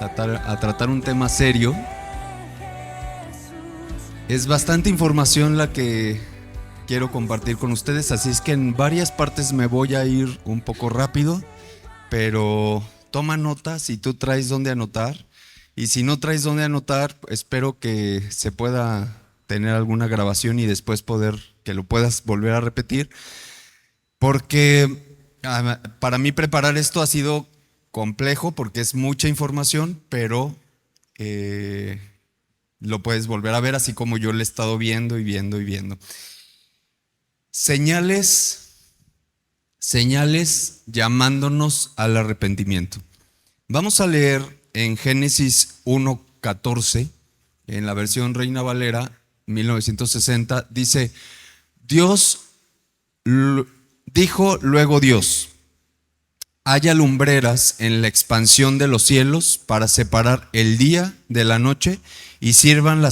a tratar un tema serio. Es bastante información la que quiero compartir con ustedes, así es que en varias partes me voy a ir un poco rápido, pero toma nota si tú traes dónde anotar, y si no traes dónde anotar, espero que se pueda tener alguna grabación y después que lo puedas volver a repetir, porque para mí preparar esto ha sido complejo porque es mucha información, pero eh, lo puedes volver a ver así como yo lo he estado viendo y viendo y viendo. Señales llamándonos al arrepentimiento. Vamos a leer en Génesis 1:14, en la versión Reina Valera 1960, dice: Dios dijo luego Dios, haya lumbreras en la expansión de los cielos para separar el día de la noche y sirvan de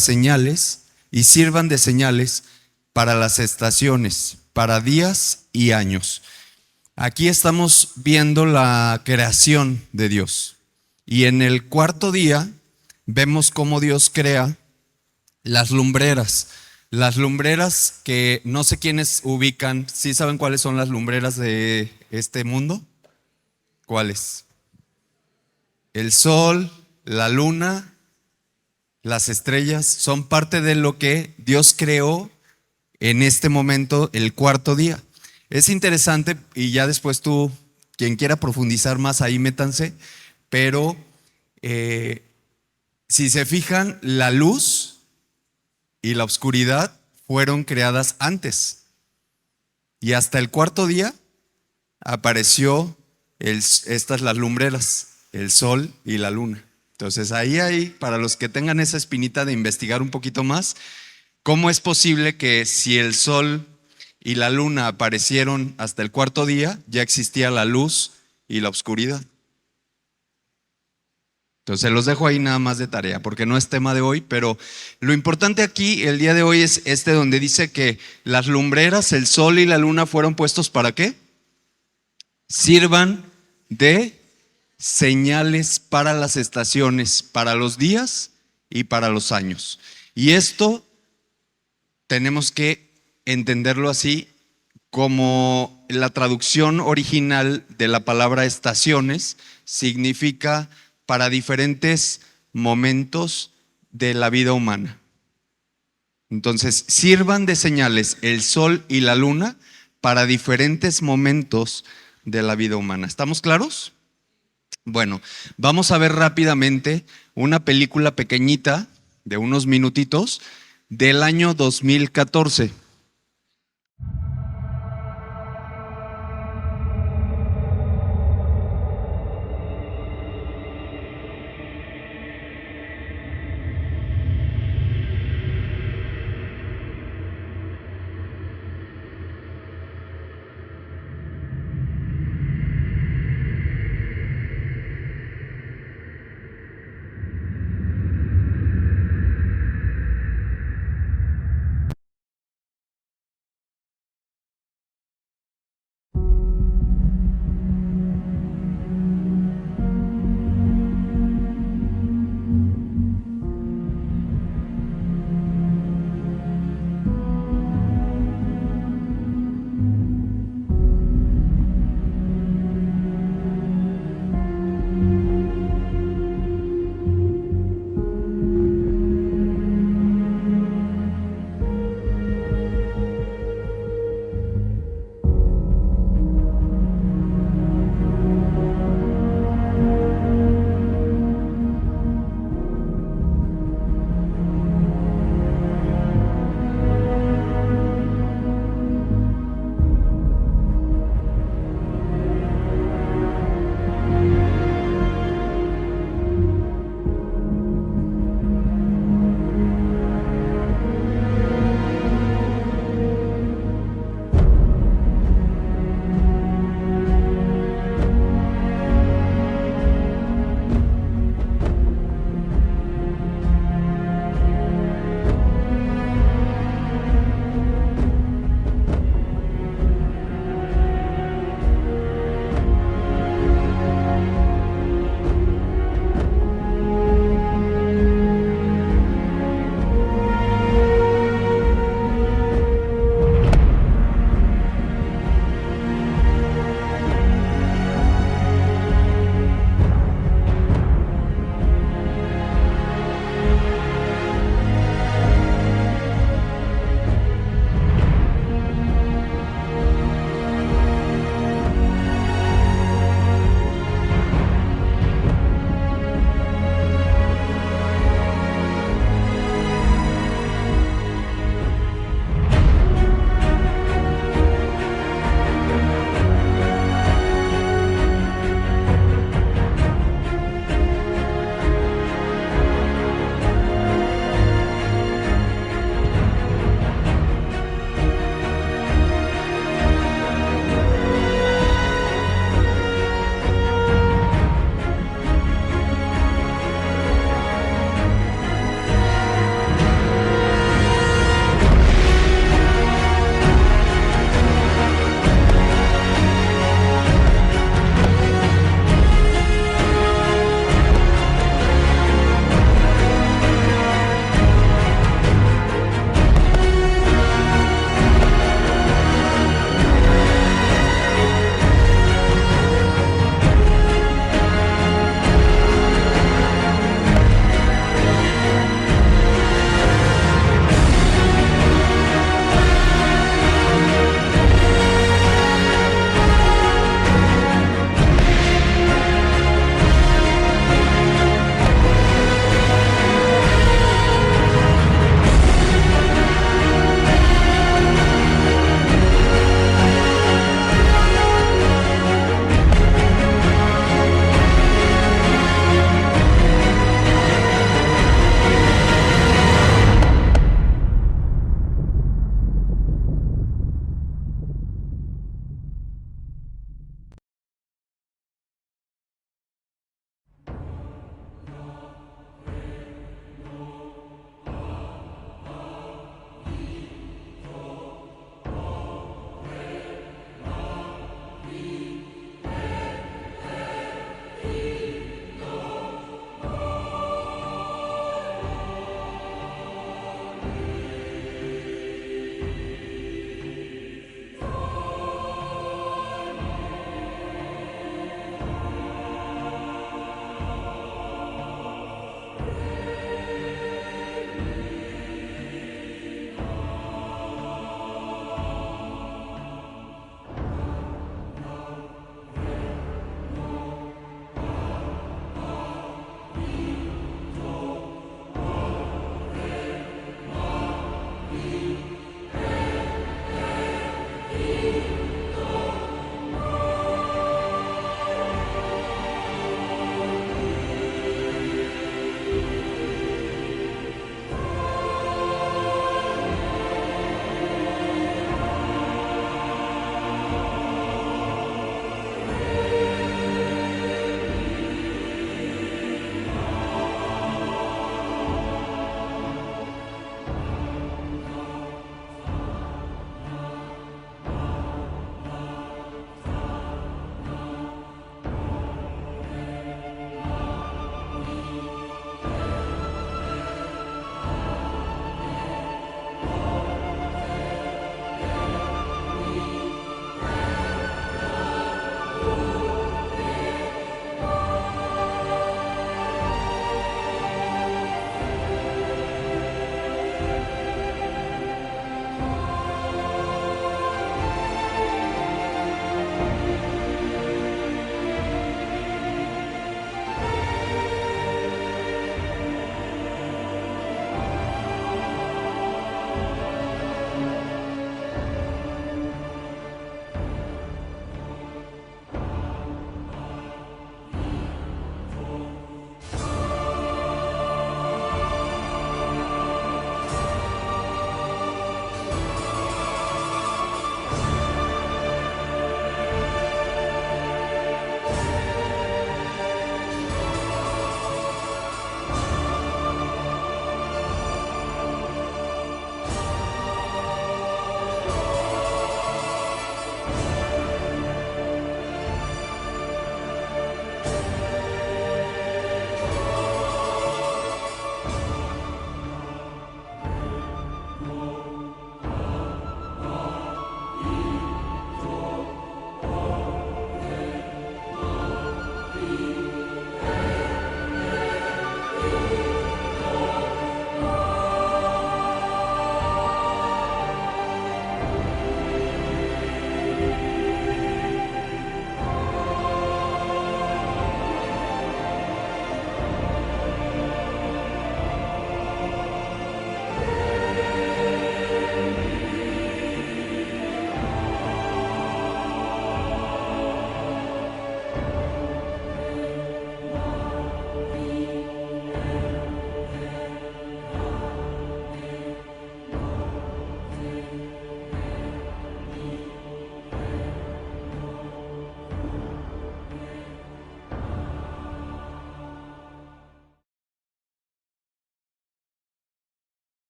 señales para las estaciones, para días y años. Aquí estamos viendo la creación de Dios. Y en el cuarto día vemos cómo Dios crea las lumbreras. Las lumbreras que no sé quiénes ubican. ¿Sí saben cuáles son las lumbreras de este mundo? ¿Cuáles? El sol, la luna, las estrellas son parte de lo que Dios creó en este momento, el cuarto día. Es interesante y ya después tú, quien quiera profundizar más ahí, métanse, pero si se fijan, la luz y la oscuridad fueron creadas antes y hasta el cuarto día apareció estas las lumbreras, el sol y la luna. Entonces ahí, para los que tengan esa espinita de investigar un poquito más, ¿cómo es posible que si el sol y la luna aparecieron hasta el cuarto día, ya existía la luz y la oscuridad? Entonces los dejo ahí nada más de tarea, porque no es tema de hoy, pero lo importante aquí el día de hoy es donde dice que las lumbreras, el sol y la luna fueron puestos ¿para qué? Sirvan de señales para las estaciones, para los días y para los años. Y esto tenemos que entenderlo así, como la traducción original de la palabra estaciones significa para diferentes momentos de la vida humana. Entonces, sirvan de señales el sol y la luna para diferentes momentos de la vida humana. ¿Estamos claros? Bueno, vamos a ver rápidamente una película pequeñita de unos minutitos del año 2014.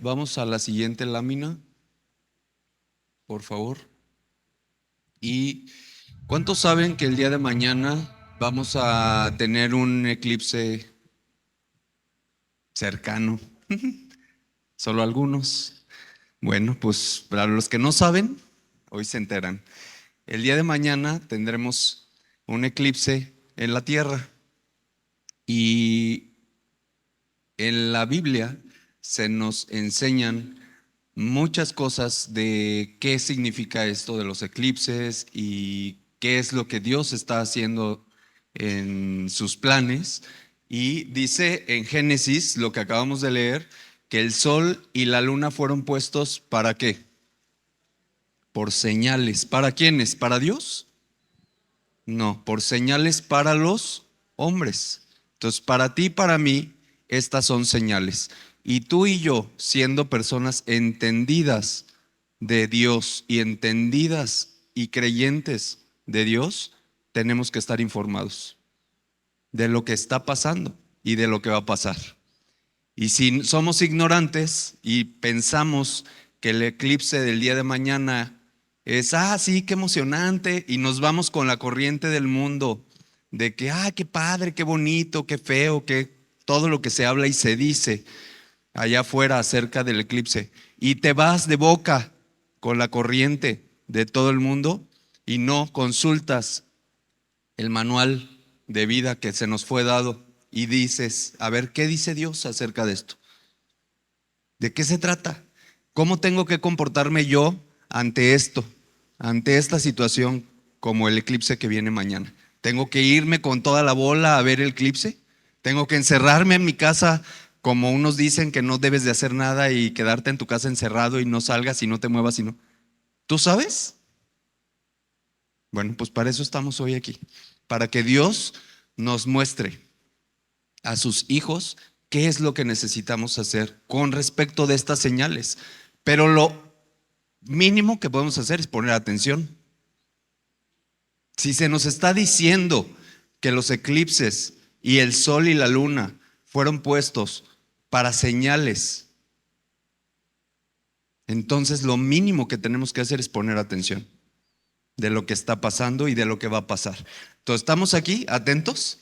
Vamos a la siguiente lámina, por favor. ¿Y cuántos saben que el día de mañana vamos a tener un eclipse cercano? Solo algunos. Bueno, pues para los que no saben, hoy se enteran. El día de mañana tendremos un eclipse en la Tierra y en la Biblia se nos enseñan muchas cosas de qué significa esto de los eclipses y qué es lo que Dios está haciendo en sus planes. Y dice en Génesis, lo que acabamos de leer, que el sol y la luna fueron puestos ¿para qué? Por señales. ¿Para quiénes? ¿Para Dios? No, por señales para los hombres. Entonces, para ti y para mí, estas son señales. Y tú y yo, siendo personas entendidas de Dios y entendidas y creyentes de Dios, tenemos que estar informados de lo que está pasando y de lo que va a pasar. Y si somos ignorantes y pensamos que el eclipse del día de mañana es, sí, qué emocionante, y nos vamos con la corriente del mundo de que, qué padre, qué bonito, qué feo, que todo lo que se habla y se dice allá afuera acerca del eclipse, y te vas de boca con la corriente de todo el mundo y no consultas el manual de vida que se nos fue dado y dices, a ver, ¿qué dice Dios acerca de esto? ¿De qué se trata? ¿Cómo tengo que comportarme yo ante esto, ante esta situación como el eclipse que viene mañana? ¿Tengo que irme con toda la bola a ver el eclipse? ¿Tengo que encerrarme en mi casa como unos dicen que no debes de hacer nada y quedarte en tu casa encerrado y no salgas y no te muevas y no? ¿Tú sabes? Bueno, pues para eso estamos hoy aquí, para que Dios nos muestre a sus hijos qué es lo que necesitamos hacer con respecto de estas señales. Pero lo mínimo que podemos hacer es poner atención. Si se nos está diciendo que los eclipses y el sol y la luna fueron puestos para señales, entonces lo mínimo que tenemos que hacer es poner atención de lo que está pasando y de lo que va a pasar. Entonces, ¿estamos aquí atentos?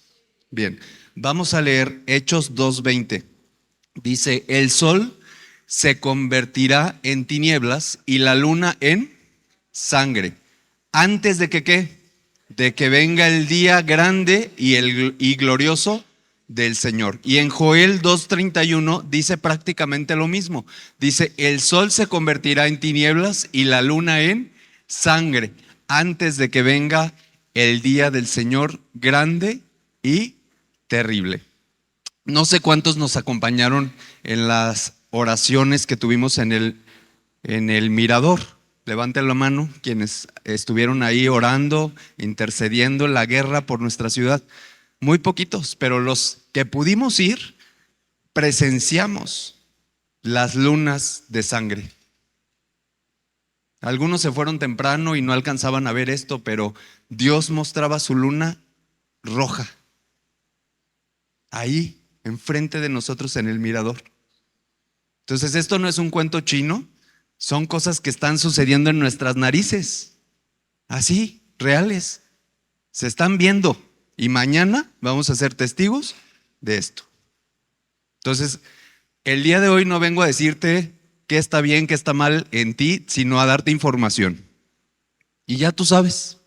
Bien, vamos a leer Hechos 2:20. Dice, el sol se convertirá en tinieblas y la luna en sangre. Antes de que ¿qué? De que venga el día grande y glorioso del Señor. Y en Joel 2:31 dice prácticamente lo mismo. Dice, el sol se convertirá en tinieblas y la luna en sangre, antes de que venga el día del Señor grande y terrible. No sé cuántos nos acompañaron en las oraciones que tuvimos en el mirador. Levanten la mano quienes estuvieron ahí orando, intercediendo en la guerra por nuestra ciudad. Muy poquitos, pero los que pudimos ir, presenciamos las lunas de sangre. Algunos se fueron temprano y no alcanzaban a ver esto, pero Dios mostraba su luna roja ahí, enfrente de nosotros en el mirador. Entonces, esto no es un cuento chino, son cosas que están sucediendo en nuestras narices, así, reales, se están viendo y mañana vamos a ser testigos de esto. Entonces, el día de hoy no vengo a decirte qué está bien, qué está mal en ti, sino a darte información. Y ya tú sabes,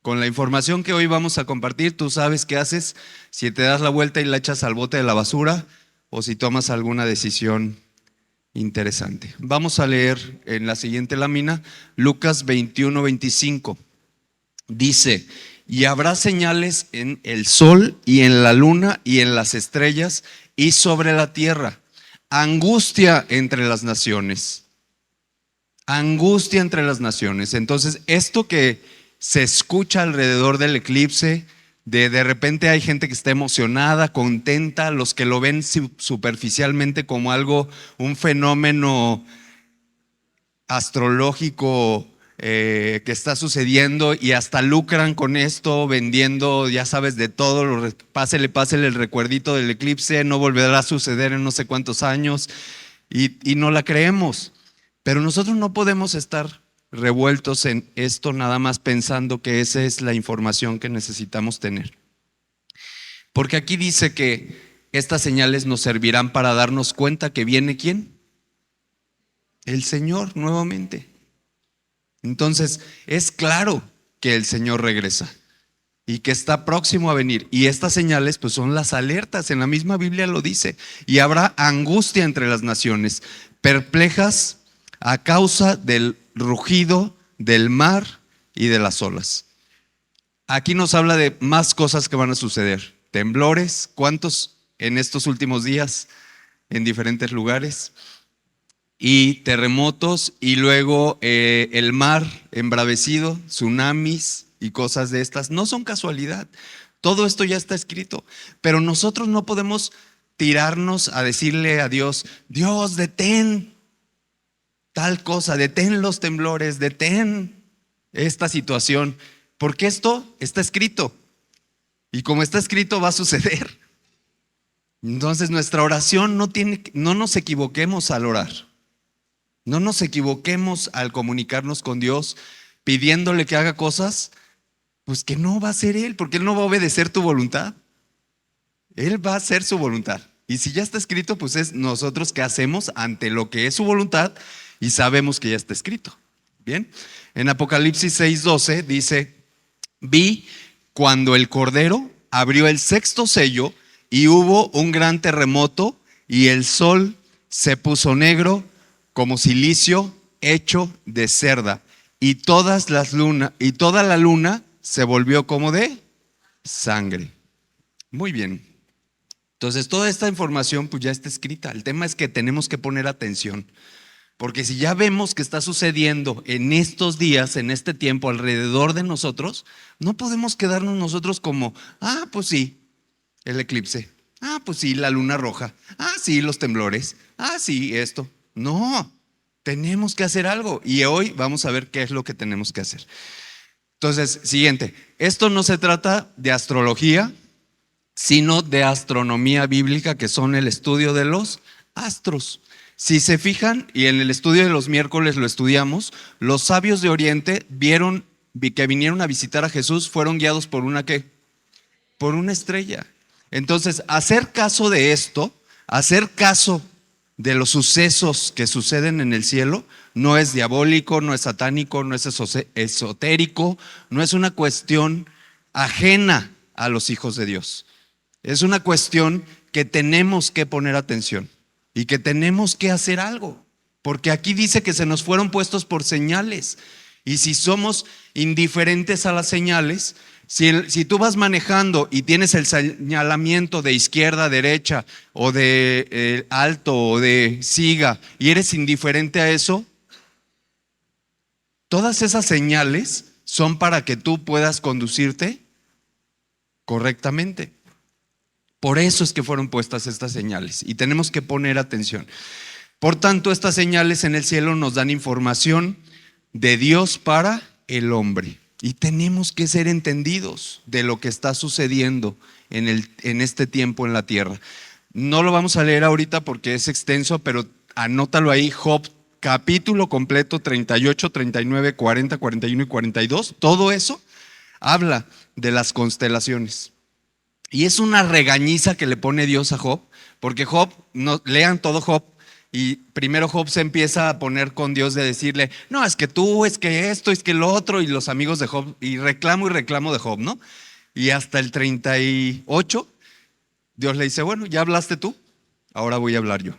con la información que hoy vamos a compartir, tú sabes qué haces si te das la vuelta y la echas al bote de la basura o si tomas alguna decisión interesante. Vamos a leer en la siguiente lámina Lucas 21:25. Dice, y habrá señales en el sol y en la luna y en las estrellas y sobre la tierra, angustia entre las naciones. Angustia entre las naciones. Entonces, esto que se escucha alrededor del eclipse, de repente hay gente que está emocionada, contenta, los que lo ven superficialmente como algo, un fenómeno astrológico que está sucediendo y hasta lucran con esto vendiendo, ya sabes, de todo, pásele el recuerdito del eclipse, no volverá a suceder en no sé cuántos años. y no la creemos. Pero nosotros no podemos estar revueltos en esto nada más pensando que esa es la información que necesitamos tener. Porque aquí dice que estas señales nos servirán para darnos cuenta que viene ¿quién? El Señor nuevamente. Entonces, es claro que el Señor regresa y que está próximo a venir. Y estas señales pues son las alertas, en la misma Biblia lo dice. Y habrá angustia entre las naciones, perplejas a causa del rugido del mar y de las olas. Aquí nos habla de más cosas que van a suceder. Temblores, ¿cuántos en estos últimos días en diferentes lugares? Y terremotos, y luego el mar embravecido, tsunamis y cosas de estas. No son casualidad. Todo esto ya está escrito. Pero nosotros no podemos tirarnos a decirle a Dios, Dios, detén tal cosa, detén los temblores, detén esta situación. Porque esto está escrito. Y como está escrito va a suceder. Entonces nuestra oración no nos equivoquemos al orar. No nos equivoquemos al comunicarnos con Dios pidiéndole que haga cosas, pues que no va a ser Él, porque Él no va a obedecer tu voluntad. Él va a hacer su voluntad. Y si ya está escrito, pues es nosotros qué hacemos ante lo que es su voluntad y sabemos que ya está escrito. Bien, en Apocalipsis 6:12 dice, vi cuando el Cordero abrió el sexto sello y hubo un gran terremoto y el sol se puso negro como silicio hecho de cerda y toda la luna se volvió como de sangre. Muy bien. Entonces toda esta información pues ya está escrita. El tema es que tenemos que poner atención. Porque si ya vemos que está sucediendo en estos días, en este tiempo, alrededor de nosotros, no podemos quedarnos nosotros como, pues sí, el eclipse, pues sí, la luna roja, sí, los temblores, sí, esto. No, tenemos que hacer algo y hoy vamos a ver qué es lo que tenemos que hacer. Entonces, siguiente, esto no se trata de astrología, sino de astronomía bíblica, que son el estudio de los astros. Si se fijan, y en el estudio de los miércoles lo estudiamos, los sabios de Oriente que vinieron a visitar a Jesús, fueron guiados por una ¿qué? Por una estrella. Entonces, hacer caso de esto, hacer caso de los sucesos que suceden en el cielo, no es diabólico, no es satánico, no es esotérico, no es una cuestión ajena a los hijos de Dios. Es una cuestión que tenemos que poner atención y que tenemos que hacer algo, porque aquí dice que se nos fueron puestos por señales, y si somos indiferentes a las señales, si tú vas manejando y tienes el señalamiento de izquierda, derecha, o de alto, o de siga, y eres indiferente a eso, todas esas señales son para que tú puedas conducirte correctamente. Por eso es que fueron puestas estas señales y tenemos que poner atención. Por tanto, estas señales en el cielo nos dan información de Dios para el hombre y tenemos que ser entendidos de lo que está sucediendo en este tiempo en la tierra. No lo vamos a leer ahorita porque es extenso, pero anótalo ahí, Job, capítulo completo, 38, 39, 40, 41 y 42. Todo eso habla de las constelaciones. Y es una regañiza que le pone Dios a Job, porque Job, lean todo Job, y primero Job se empieza a poner con Dios de decirle, no, es que tú, es que esto, es que lo otro, y los amigos de Job, y reclamo de Job, ¿no? Y hasta el 38, Dios le dice, bueno, ya hablaste tú, ahora voy a hablar yo.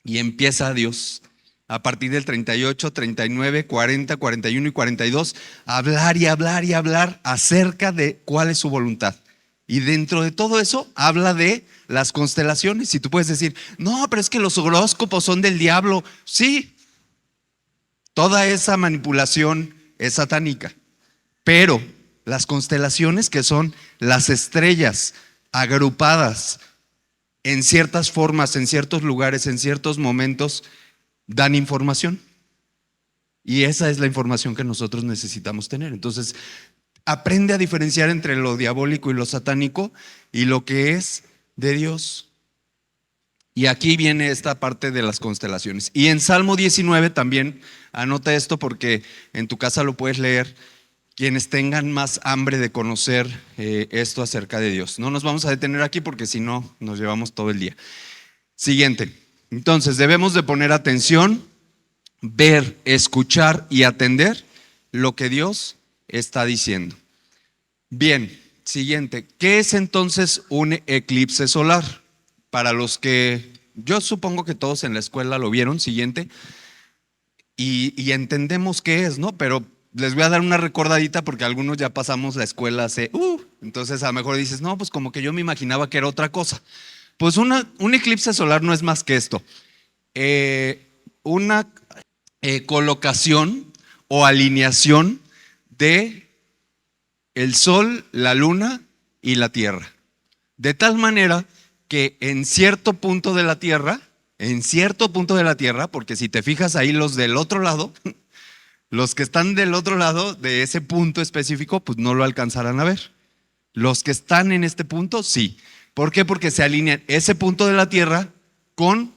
Y empieza Dios, a partir del 38, 39, 40, 41 y 42, a hablar y hablar y hablar acerca de cuál es su voluntad. Y dentro de todo eso habla de las constelaciones. Y tú puedes decir, no, pero es que los horóscopos son del diablo. Sí, toda esa manipulación es satánica. Pero las constelaciones, que son las estrellas agrupadas en ciertas formas, en ciertos lugares, en ciertos momentos, dan información. Y esa es la información que nosotros necesitamos tener. Entonces, aprende a diferenciar entre lo diabólico y lo satánico y lo que es de Dios. Y aquí viene esta parte de las constelaciones. Y en Salmo 19 también, anota esto porque en tu casa lo puedes leer, quienes tengan más hambre de conocer esto acerca de Dios. No nos vamos a detener aquí porque si no, nos llevamos todo el día. Siguiente. Entonces, debemos de poner atención, ver, escuchar y atender lo que Dios está diciendo. Bien, siguiente. ¿Qué es entonces un eclipse solar? Para los que, yo supongo que todos en la escuela lo vieron, siguiente, y entendemos qué es, ¿no? Pero les voy a dar una recordadita porque algunos ya pasamos la escuela hace, entonces a lo mejor dices, no, pues como que yo me imaginaba que era otra cosa. Pues un eclipse solar no es más que esto. Una colocación o alineación de el Sol, la Luna y la Tierra. De tal manera que en cierto punto de la Tierra, porque si te fijas ahí los del otro lado, los que están del otro lado de ese punto específico, pues no lo alcanzarán a ver. Los que están en este punto, sí. ¿Por qué? Porque se alinean ese punto de la Tierra con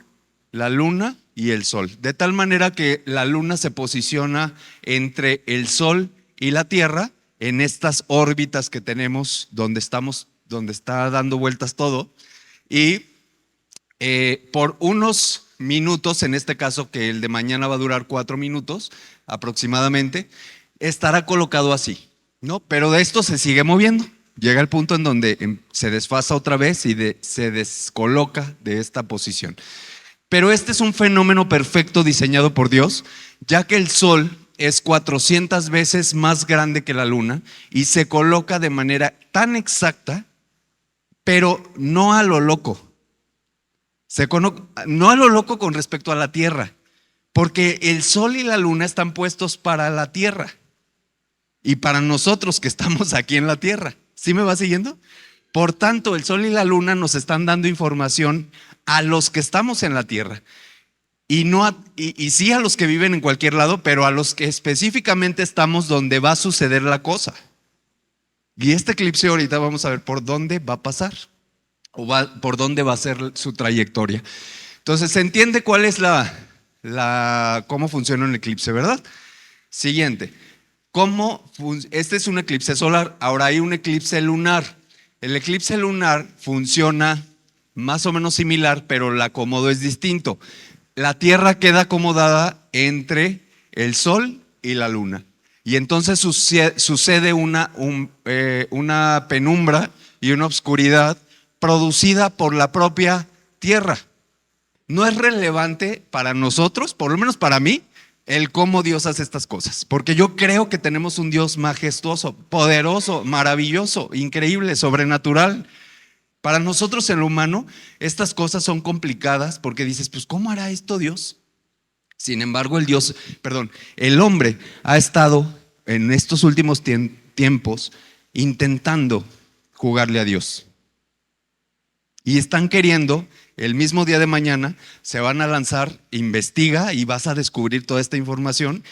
la Luna y el Sol. De tal manera que la Luna se posiciona entre el Sol y la Tierra en estas órbitas que tenemos donde estamos, donde está dando vueltas todo. Y por unos minutos, en este caso que el de mañana va a durar 4 minutos aproximadamente, estará colocado así, ¿no? Pero de esto se sigue moviendo. Llega el punto en donde se desfasa otra vez y se descoloca de esta posición. Pero este es un fenómeno perfecto diseñado por Dios, ya que el Sol es 400 veces más grande que la Luna y se coloca de manera tan exacta, pero no a lo loco. No a lo loco con respecto a la Tierra, porque el Sol y la Luna están puestos para la Tierra y para nosotros que estamos aquí en la Tierra. ¿Sí me va siguiendo? Por tanto, el Sol y la Luna nos están dando información a los que estamos en la Tierra y sí a los que viven en cualquier lado, pero a los que específicamente estamos donde va a suceder la cosa. Y este eclipse ahorita vamos a ver por dónde va a pasar o por dónde va a ser su trayectoria. Entonces se entiende cuál es cómo funciona un eclipse, ¿verdad? Siguiente. Este es un eclipse solar, ahora hay un eclipse lunar. El eclipse lunar funciona más o menos similar, pero el acomodo es distinto. La Tierra queda acomodada entre el Sol y la Luna. Y entonces sucede una penumbra y una oscuridad producida por la propia Tierra. No es relevante para nosotros, por lo menos para mí, el cómo Dios hace estas cosas. Porque yo creo que tenemos un Dios majestuoso, poderoso, maravilloso, increíble, sobrenatural. Para nosotros en lo humano, estas cosas son complicadas porque dices, pues ¿cómo hará esto Dios? Sin embargo, el hombre ha estado en estos últimos tiempos intentando jugarle a Dios. Y están queriendo, el mismo día de mañana, se van a lanzar, investiga y vas a descubrir toda esta información,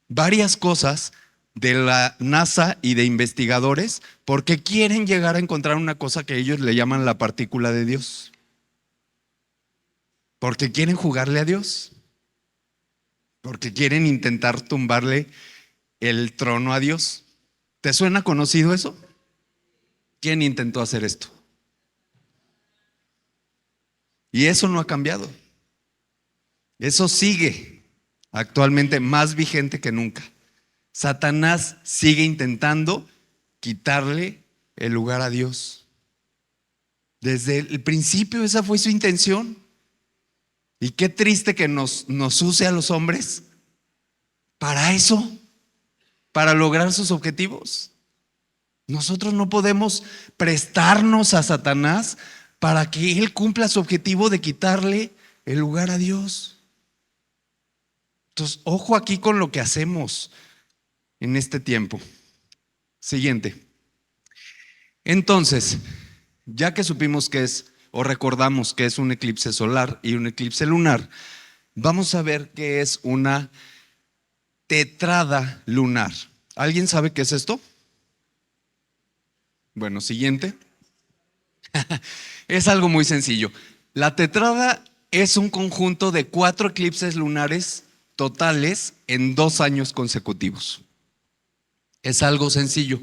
varias cosas de la NASA y de investigadores, porque quieren llegar a encontrar una cosa que ellos le llaman la partícula de Dios. Porque quieren jugarle a Dios. Porque quieren intentar tumbarle el trono a Dios. ¿Te suena conocido eso? ¿Quién intentó hacer esto? Y eso no ha cambiado. Eso sigue actualmente más vigente que nunca. Satanás sigue intentando quitarle el lugar a Dios. Desde el principio esa fue su intención. Y qué triste que nos use a los hombres para eso, para lograr sus objetivos. Nosotros no podemos prestarnos a Satanás para que él cumpla su objetivo de quitarle el lugar a Dios. Entonces, ojo aquí con lo que hacemos en este tiempo. Siguiente. Entonces, ya que supimos que es, o recordamos que es un eclipse solar y un eclipse lunar, vamos a ver qué es una tetrada lunar. ¿Alguien sabe qué es esto? Bueno, siguiente. Es algo muy sencillo. La tetrada es un conjunto de 4 eclipses lunares totales en 2 años consecutivos. Es algo sencillo.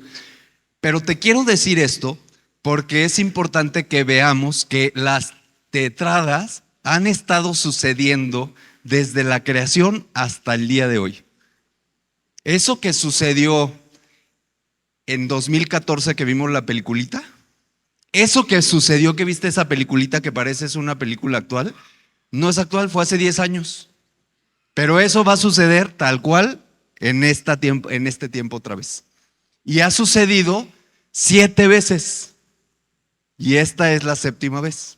Pero te quiero decir esto porque es importante que veamos que las tetradas han estado sucediendo desde la creación hasta el día de hoy. Eso que sucedió en 2014 que vimos la peliculita, eso que sucedió que viste esa peliculita que parece es una película actual, no es actual, fue hace 10 años. Pero eso va a suceder tal cual en este tiempo otra vez. Y ha sucedido 7 veces. Y esta es la 7ª vez.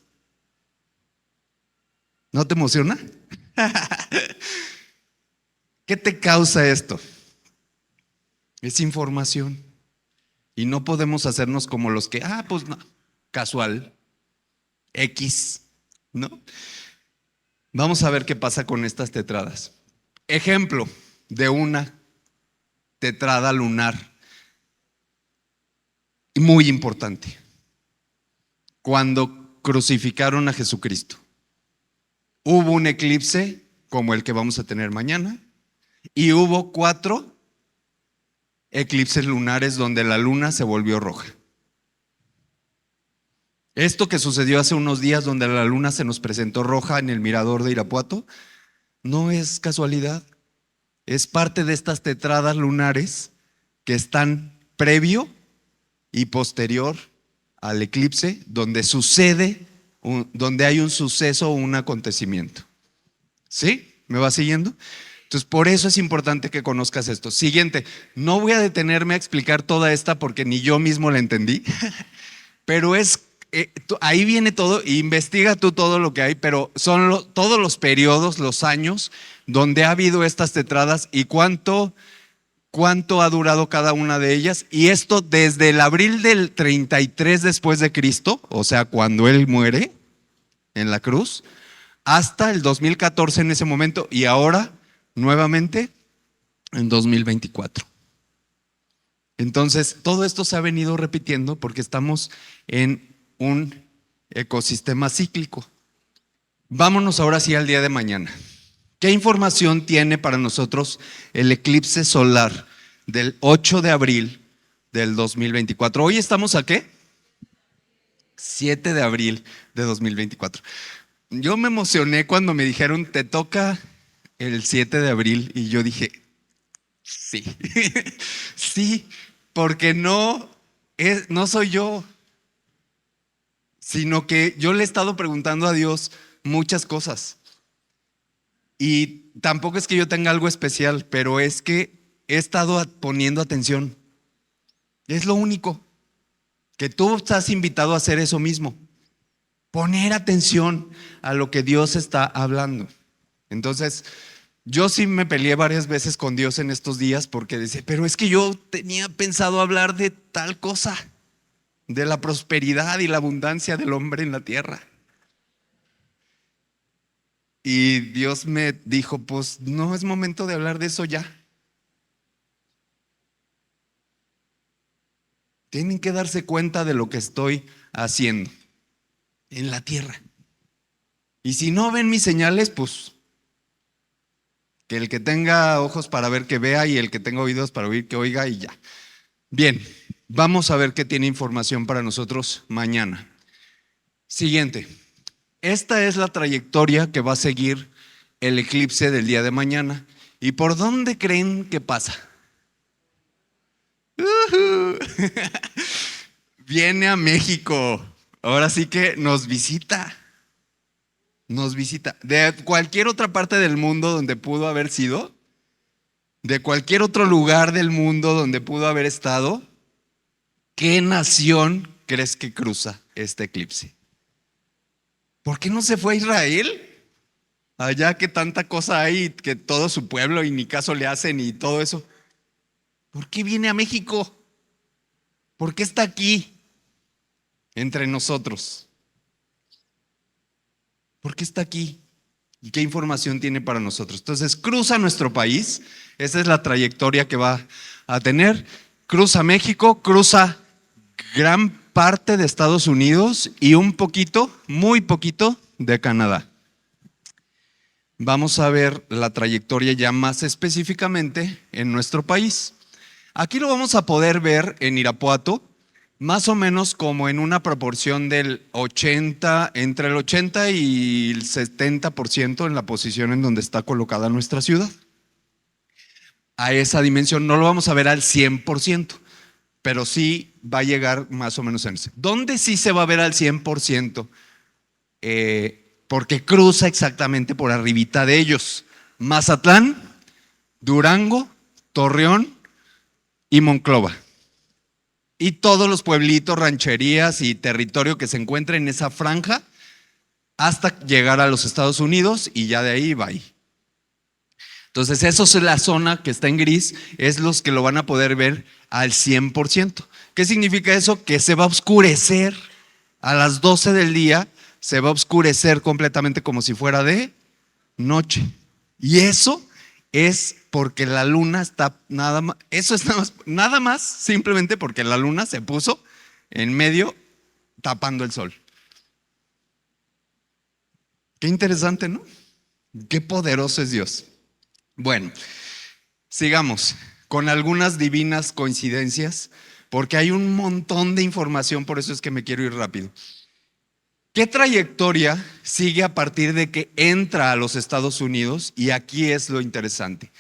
¿No te emociona? ¿Qué te causa esto? Es información. Y no podemos hacernos como los que, pues no, casual, X, ¿no? Vamos a ver qué pasa con estas tetradas. Ejemplo de una tetrada lunar muy importante. Cuando crucificaron a Jesucristo, hubo un eclipse como el que vamos a tener mañana y hubo 4 eclipses lunares donde la luna se volvió roja. Esto que sucedió hace unos días donde la luna se nos presentó roja en el mirador de Irapuato, no es casualidad, es parte de estas tetradas lunares que están previo y posterior al eclipse, donde donde hay un suceso o un acontecimiento. ¿Sí? ¿Me va siguiendo? Entonces, por eso es importante que conozcas esto. Siguiente, no voy a detenerme a explicar toda esta porque ni yo mismo la entendí, pero ahí viene todo, investiga tú todo lo que hay, pero son todos los periodos, los años donde ha habido estas tetradas y cuánto ha durado cada una de ellas. Y esto desde el abril del 33 después de Cristo, o sea, cuando Él muere en la cruz, hasta el 2014 en ese momento y ahora nuevamente en 2024. Entonces, todo esto se ha venido repitiendo porque estamos en un ecosistema cíclico. Vámonos ahora sí al día de mañana. ¿Qué información tiene para nosotros el eclipse solar del 8 de abril del 2024? Hoy estamos ¿a qué? 7 de abril de 2024. Yo me emocioné cuando me dijeron, te toca el 7 de abril y yo dije, sí, sí, porque no soy yo, sino que yo le he estado preguntando a Dios muchas cosas. Y tampoco es que yo tenga algo especial, pero es que he estado poniendo atención. Es lo único. Que tú estás invitado a hacer eso mismo. Poner atención a lo que Dios está hablando. Entonces, yo sí me peleé varias veces con Dios en estos días porque decía, pero es que yo tenía pensado hablar de tal cosa, de la prosperidad y la abundancia del hombre en la tierra. Y Dios me dijo, pues no es momento de hablar de eso ya. Tienen que darse cuenta de lo que estoy haciendo en la tierra. Y si no ven mis señales, pues que el que tenga ojos para ver que vea y el que tenga oídos para oír que oiga y ya. Bien, vamos a ver qué tiene información para nosotros mañana. Siguiente. Esta es la trayectoria que va a seguir el eclipse del día de mañana. ¿Y por dónde creen que pasa? Viene a México. Ahora sí que nos visita. Nos visita. De cualquier otra parte del mundo donde pudo haber sido, de cualquier otro lugar del mundo donde pudo haber estado, ¿qué nación crees que cruza este eclipse? ¿Por qué no se fue a Israel? Allá que tanta cosa hay, que todo su pueblo y ni caso le hacen y todo eso. ¿Por qué viene a México? ¿Por qué está aquí entre nosotros? ¿Por qué está aquí? ¿Y qué información tiene para nosotros? Entonces, cruza nuestro país. Esa es la trayectoria que va a tener. Cruza México, cruza gran parte de Estados Unidos y un poquito, muy poquito, de Canadá. vamos a ver la trayectoria ya más específicamente en nuestro país. Aquí lo vamos a poder ver en Irapuato, más o menos como en una proporción del 80, entre el 80 y el 70% en la posición en donde está colocada nuestra ciudad. A esa dimensión no lo vamos a ver al 100%, pero sí va a llegar más o menos en ese. ¿Dónde sí se va a ver al 100%? Porque cruza exactamente por arribita de ellos. Mazatlán, Durango, Torreón y Monclova. Y todos los pueblitos, rancherías y territorio que se encuentra en esa franja hasta llegar a los Estados Unidos y ya de ahí va. Entonces, eso es la zona que está en gris, es los que lo van a poder ver al 100%. ¿Qué significa eso? Que se va a oscurecer a las 12 del día, se va a oscurecer completamente como si fuera de noche. Y eso es porque la luna está nada más, eso es nada más simplemente porque la luna se puso en medio tapando el sol. Qué interesante, ¿no? Qué poderoso es Dios. Bueno, sigamos con algunas divinas coincidencias, porque hay un montón de información, por eso es que me quiero ir rápido. ¿Qué trayectoria sigue a partir de que entra a los Estados Unidos? Y aquí es lo interesante.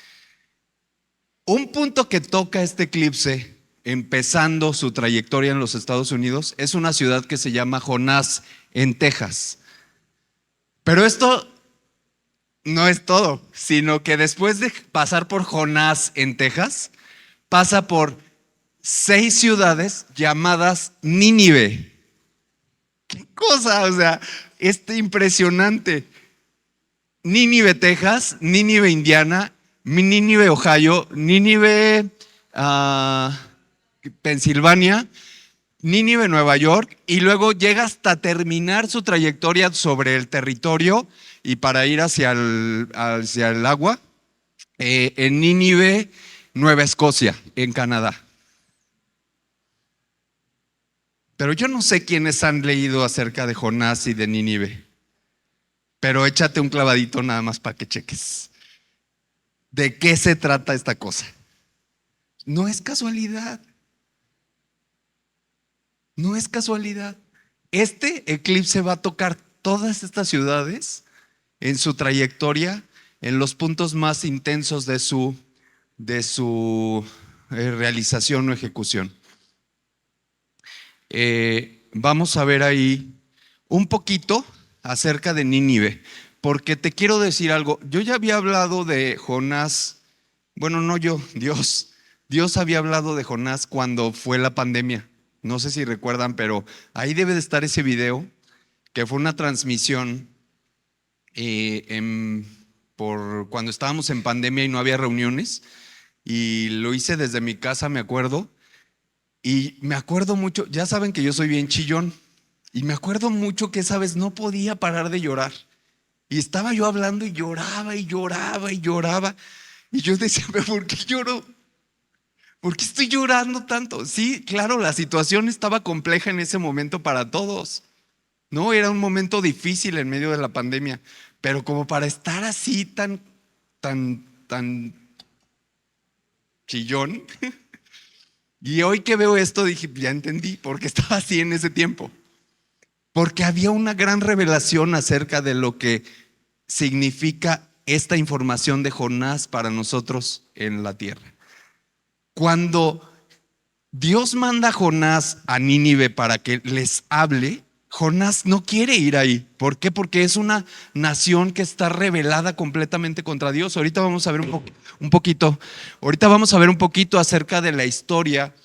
Un punto que toca este eclipse, empezando su trayectoria en los Estados Unidos, es una ciudad que se llama Jonás, en Texas. Pero esto no es todo, sino que después de pasar por Jonás en Texas, pasa por 6 ciudades llamadas Nínive. ¿Qué cosa? O sea, es impresionante. Nínive, Texas, Nínive, Indiana, Nínive, Ohio, Nínive, Pensilvania, Nínive, Nueva York, y luego llega hasta terminar su trayectoria sobre el territorio y para ir hacia el agua, en Nínive, Nueva Escocia, en Canadá. Pero yo no sé quiénes han leído acerca de Jonás y de Nínive, pero échate un clavadito nada más para que cheques. ¿De qué se trata esta cosa? No es casualidad. No es casualidad. Este eclipse va a tocar todas estas ciudades en su trayectoria, en los puntos más intensos de su realización o ejecución. Vamos a ver ahí un poquito acerca de Nínive, porque te quiero decir algo. Yo ya había hablado de Jonás, bueno, no yo, Dios. Dios había hablado de Jonás cuando fue la pandemia. No sé si recuerdan, pero ahí debe de estar ese video, que fue una transmisión por cuando estábamos en pandemia y no había reuniones, y lo hice desde mi casa, me acuerdo, y me acuerdo mucho, ya saben que yo soy bien chillón, y me acuerdo mucho que esa vez no podía parar de llorar, y estaba yo hablando y lloraba y lloraba y lloraba, y yo decía, ¿por qué lloro? ¿Por qué estoy llorando tanto? Sí, claro, la situación estaba compleja en ese momento para todos. No, era un momento difícil en medio de la pandemia, pero como para estar así tan chillón. Y hoy que veo esto dije, ya entendí por qué estaba así en ese tiempo. Porque había una gran revelación acerca de lo que significa esta información de Jonás para nosotros en la tierra. Cuando Dios manda a Jonás a Nínive para que les hable, Jonás no quiere ir ahí. ¿Por qué? Porque es una nación que está rebelada completamente contra Dios. Ahorita vamos a ver un poquito acerca de la historia.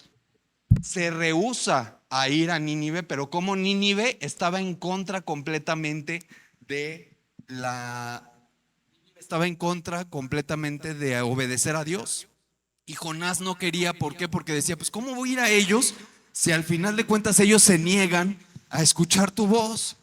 Se rehúsa a ir a Nínive, pero como Nínive estaba en contra completamente de obedecer a Dios. Y Jonás no quería, ¿por qué? Porque decía, pues ¿cómo voy a ir a ellos si al final de cuentas ellos se niegan a escuchar tu voz?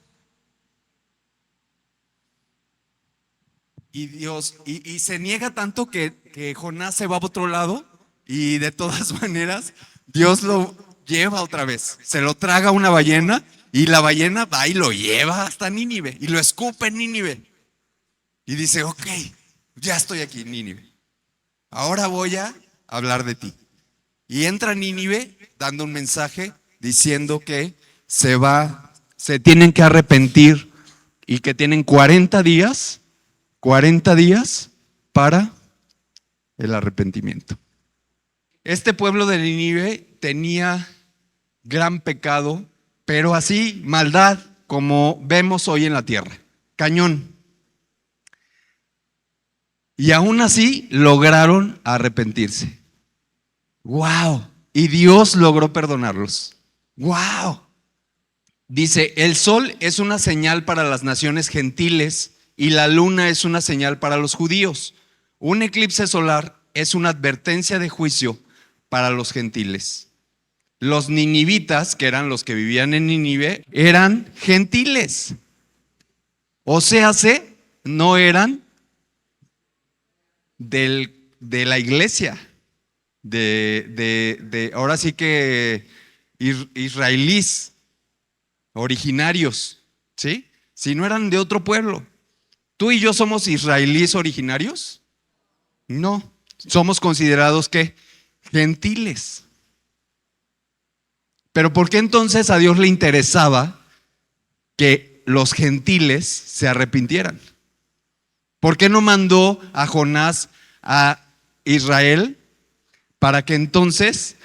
Y Dios, y se niega tanto que Jonás se va a otro lado y de todas maneras Dios lo lleva otra vez. Se lo traga una ballena y la ballena va y lo lleva hasta Nínive y lo escupe en Nínive. Y dice, ok, ya estoy aquí en Nínive. Ahora voy a hablar de ti. Y entra a Nínive dando un mensaje diciendo que se tienen que arrepentir y que tienen 40 días para el arrepentimiento. Este pueblo de Nínive tenía gran pecado, pero así maldad como vemos hoy en la tierra. Cañón. Y aún así lograron arrepentirse. ¡Wow! Y Dios logró perdonarlos. ¡Wow! Dice, el sol es una señal para las naciones gentiles y la luna es una señal para los judíos. Un eclipse solar es una advertencia de juicio para los gentiles. Los ninivitas, que eran los que vivían en Nínive, eran gentiles. O sea, no eran de la iglesia, ahora sí que israelíes, originarios, ¿sí? Si no eran de otro pueblo. ¿Tú y yo somos israelíes originarios? No, somos considerados ¿qué? Gentiles. Pero ¿por qué entonces a Dios le interesaba que los gentiles se arrepintieran? ¿Por qué no mandó a Jonás a Israel para que entonces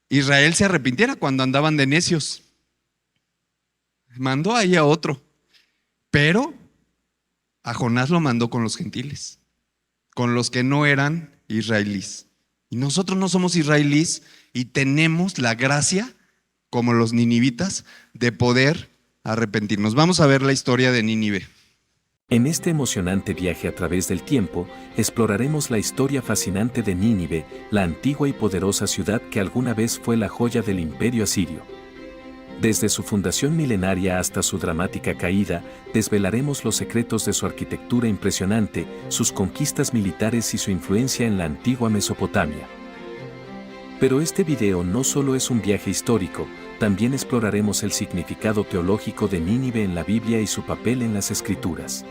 Israel se arrepintiera cuando andaban de necios? Mandó ahí a otro, pero a Jonás lo mandó con los gentiles, con los que no eran israelíes. Y nosotros no somos israelíes y tenemos la gracia, como los ninivitas, de poder arrepentirnos. Vamos a ver la historia de Nínive. En este emocionante viaje a través del tiempo, exploraremos la historia fascinante de Nínive, la antigua y poderosa ciudad que alguna vez fue la joya del imperio asirio. Desde su fundación milenaria hasta su dramática caída, desvelaremos los secretos de su arquitectura impresionante, sus conquistas militares y su influencia en la antigua Mesopotamia. Pero este video no solo es un viaje histórico, también exploraremos el significado teológico de Nínive en la Biblia y su papel en las Escrituras.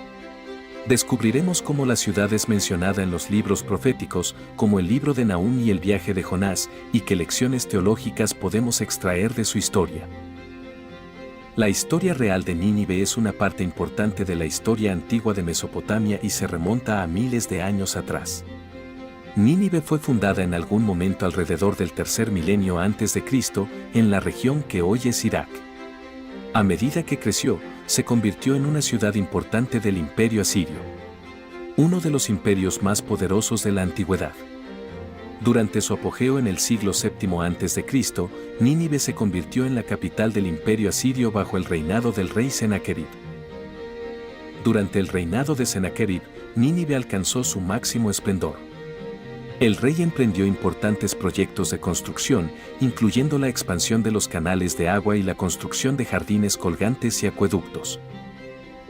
Descubriremos cómo la ciudad es mencionada en los libros proféticos, como el libro de Nahum y el viaje de Jonás, y qué lecciones teológicas podemos extraer de su historia. La historia real de Nínive es una parte importante de la historia antigua de Mesopotamia y se remonta a miles de años atrás. Nínive fue fundada en algún momento alrededor del tercer milenio antes de Cristo, en la región que hoy es Irak. A medida que creció, se convirtió en una ciudad importante del Imperio Asirio, uno de los imperios más poderosos de la antigüedad. Durante su apogeo en el siglo VII a.C., Nínive se convirtió en la capital del Imperio Asirio bajo el reinado del rey Senaquerib. Durante el reinado de Senaquerib, Nínive alcanzó su máximo esplendor. El rey emprendió importantes proyectos de construcción, incluyendo la expansión de los canales de agua y la construcción de jardines colgantes y acueductos.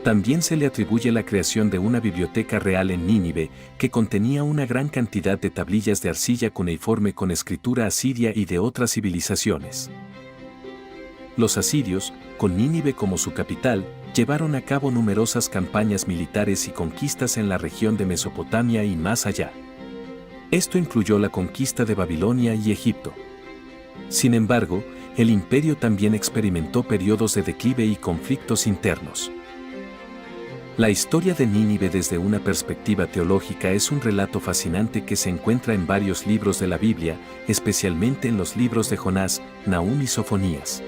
También se le atribuye la creación de una biblioteca real en Nínive, que contenía una gran cantidad de tablillas de arcilla cuneiforme con escritura asiria y de otras civilizaciones. Los asirios, con Nínive como su capital, llevaron a cabo numerosas campañas militares y conquistas en la región de Mesopotamia y más allá. Esto incluyó la conquista de Babilonia y Egipto. Sin embargo, el imperio también experimentó periodos de declive y conflictos internos. La historia de Nínive desde una perspectiva teológica es un relato fascinante que se encuentra en varios libros de la Biblia, especialmente en los libros de Jonás, Nahum y Sofonías.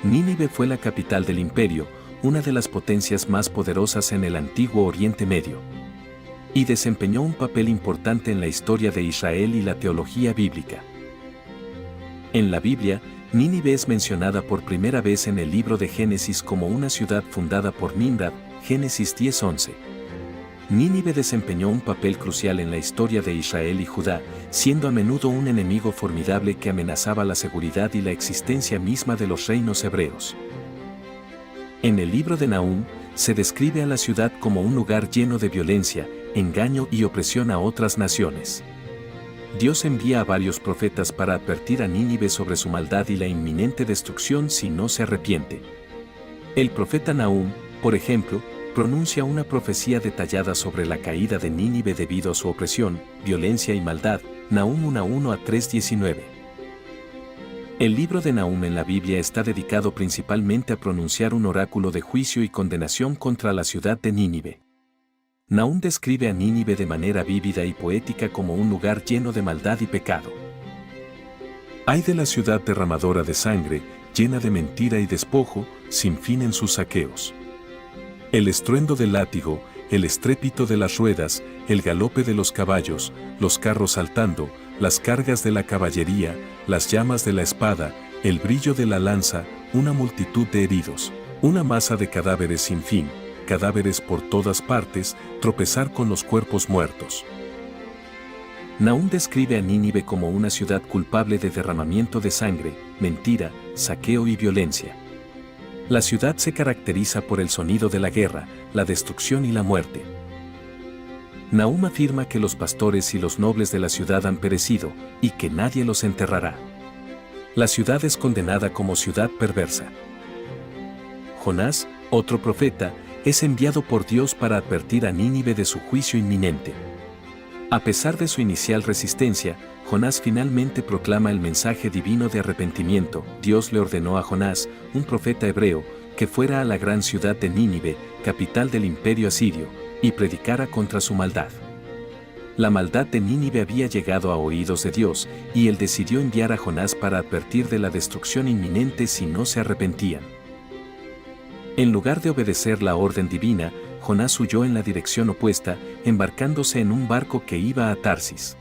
Nínive fue la capital del imperio, una de las potencias más poderosas en el antiguo Oriente Medio, y desempeñó un papel importante en la historia de Israel y la teología bíblica. En la Biblia, Nínive es mencionada por primera vez en el libro de Génesis como una ciudad fundada por Nimrod, Génesis 10:11. Nínive desempeñó un papel crucial en la historia de Israel y Judá, siendo a menudo un enemigo formidable que amenazaba la seguridad y la existencia misma de los reinos hebreos. En el libro de Nahum, se describe a la ciudad como un lugar lleno de violencia, engaño y opresión a otras naciones. Dios envía a varios profetas para advertir a Nínive sobre su maldad y la inminente destrucción si no se arrepiente. El profeta Nahum, por ejemplo, pronuncia una profecía detallada sobre la caída de Nínive debido a su opresión, violencia y maldad, Nahum 1:1 a 3:19. El libro de Nahum en la Biblia está dedicado principalmente a pronunciar un oráculo de juicio y condenación contra la ciudad de Nínive. Nahum describe a Nínive de manera vívida y poética como un lugar lleno de maldad y pecado. Ay de la ciudad derramadora de sangre, llena de mentira y despojo, sin fin en sus saqueos. El estruendo del látigo, el estrépito de las ruedas, el galope de los caballos, los carros saltando, las cargas de la caballería, las llamas de la espada, el brillo de la lanza, una multitud de heridos, una masa de cadáveres sin fin, cadáveres por todas partes, tropezar con los cuerpos muertos. Nahum describe a Nínive como una ciudad culpable de derramamiento de sangre, mentira, saqueo y violencia. La ciudad se caracteriza por el sonido de la guerra, la destrucción y la muerte. Nahum afirma que los pastores y los nobles de la ciudad han perecido, y que nadie los enterrará. La ciudad es condenada como ciudad perversa. Jonás, otro profeta, es enviado por Dios para advertir a Nínive de su juicio inminente. A pesar de su inicial resistencia, Jonás finalmente proclama el mensaje divino de arrepentimiento. Dios le ordenó a Jonás, un profeta hebreo, que fuera a la gran ciudad de Nínive, capital del imperio asirio, y predicara contra su maldad. La maldad de Nínive había llegado a oídos de Dios, y él decidió enviar a Jonás para advertir de la destrucción inminente si no se arrepentían. En lugar de obedecer la orden divina, Jonás huyó en la dirección opuesta, embarcándose en un barco que iba a Tarsis.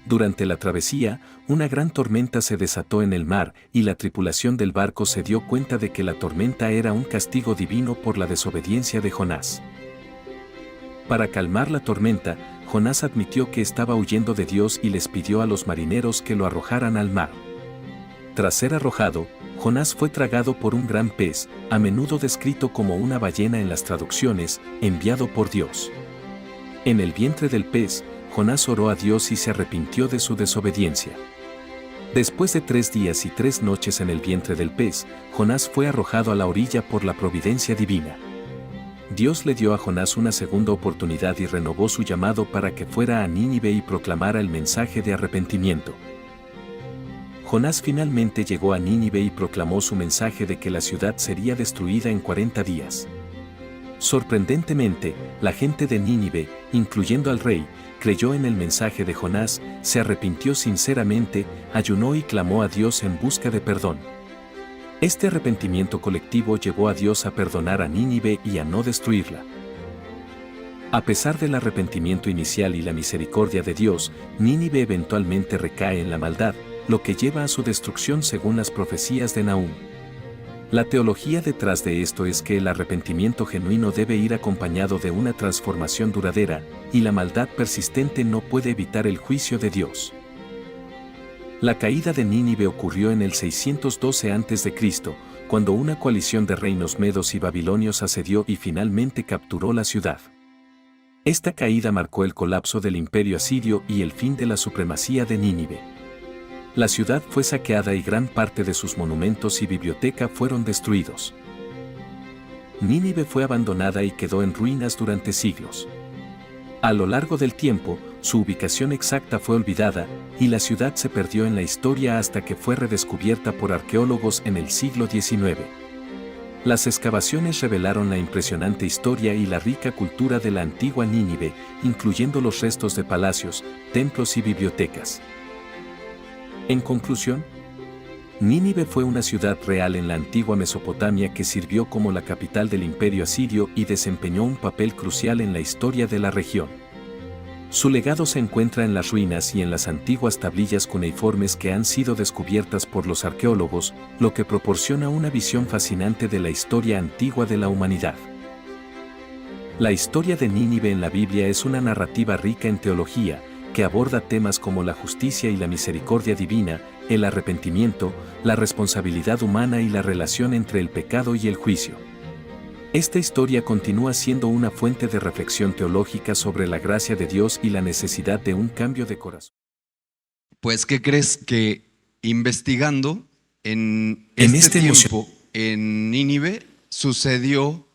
Durante la travesía, una gran tormenta se desató en el mar y la tripulación del barco se dio cuenta de que la tormenta era un castigo divino por la desobediencia de Jonás. Para calmar la tormenta, Jonás admitió que estaba huyendo de Dios y les pidió a los marineros que lo arrojaran al mar. Tras ser arrojado, Jonás fue tragado por un gran pez, a menudo descrito como una ballena en las traducciones, enviado por Dios. En el vientre del pez, Jonás oró a Dios y se arrepintió de su desobediencia. Después de 3 días y 3 noches en el vientre del pez, Jonás fue arrojado a la orilla por la providencia divina. Dios le dio a Jonás una segunda oportunidad y renovó su llamado para que fuera a Nínive y proclamara el mensaje de arrepentimiento. Jonás finalmente llegó a Nínive y proclamó su mensaje de que la ciudad sería destruida en 40 días. Sorprendentemente, la gente de Nínive, incluyendo al rey, creyó en el mensaje de Jonás, se arrepintió sinceramente, ayunó y clamó a Dios en busca de perdón. Este arrepentimiento colectivo llevó a Dios a perdonar a Nínive y a no destruirla. A pesar del arrepentimiento inicial y la misericordia de Dios, Nínive eventualmente recae en la maldad, lo que lleva a su destrucción según las profecías de Nahum. La teología detrás de esto es que el arrepentimiento genuino debe ir acompañado de una transformación duradera, y la maldad persistente no puede evitar el juicio de Dios. La caída de Nínive ocurrió en el 612 a.C., cuando una coalición de reinos medos y babilonios asedió y finalmente capturó la ciudad. Esta caída marcó el colapso del imperio asirio y el fin de la supremacía de Nínive. La ciudad fue saqueada y gran parte de sus monumentos y biblioteca fueron destruidos. Nínive fue abandonada y quedó en ruinas durante siglos. A lo largo del tiempo, su ubicación exacta fue olvidada, y la ciudad se perdió en la historia hasta que fue redescubierta por arqueólogos en el siglo XIX. Las excavaciones revelaron la impresionante historia y la rica cultura de la antigua Nínive, incluyendo los restos de palacios, templos y bibliotecas. En conclusión, Nínive fue una ciudad real en la antigua Mesopotamia que sirvió como la capital del imperio asirio y desempeñó un papel crucial en la historia de la región. Su legado se encuentra en las ruinas y en las antiguas tablillas cuneiformes que han sido descubiertas por los arqueólogos, lo que proporciona una visión fascinante de la historia antigua de la humanidad. La historia de Nínive en la Biblia es una narrativa rica en teología, que aborda temas como la justicia y la misericordia divina, el arrepentimiento, la responsabilidad humana y la relación entre el pecado y el juicio. Esta historia continúa siendo una fuente de reflexión teológica sobre la gracia de Dios y la necesidad de un cambio de corazón. Pues, ¿qué crees? Que investigando en En este este tiempo en Nínive sucedió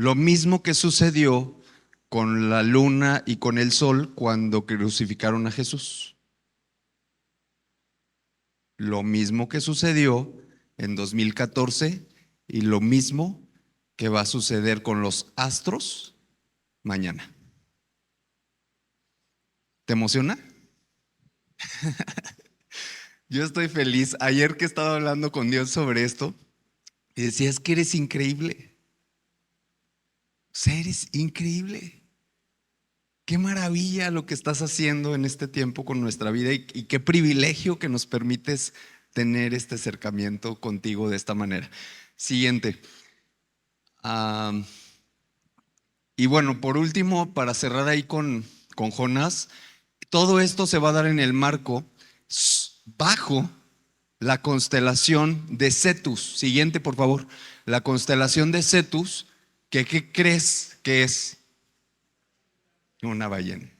Lo mismo que sucedió con la luna y con el sol cuando crucificaron a Jesús. Lo mismo que sucedió en 2014 y lo mismo que va a suceder con los astros mañana. ¿Te emociona? Yo estoy feliz. Ayer que estaba hablando con Dios sobre esto, y decía, es que eres increíble. O sea, eres increíble. Qué maravilla lo que estás haciendo en este tiempo con nuestra vida y qué privilegio que nos permites tener este acercamiento contigo de esta manera. Siguiente. Y bueno, por último, para cerrar ahí con Jonás, todo esto se va a dar en el marco bajo la constelación de Cetus. Siguiente, por favor. La constelación de Cetus, ¿qué crees que es? Una ballena.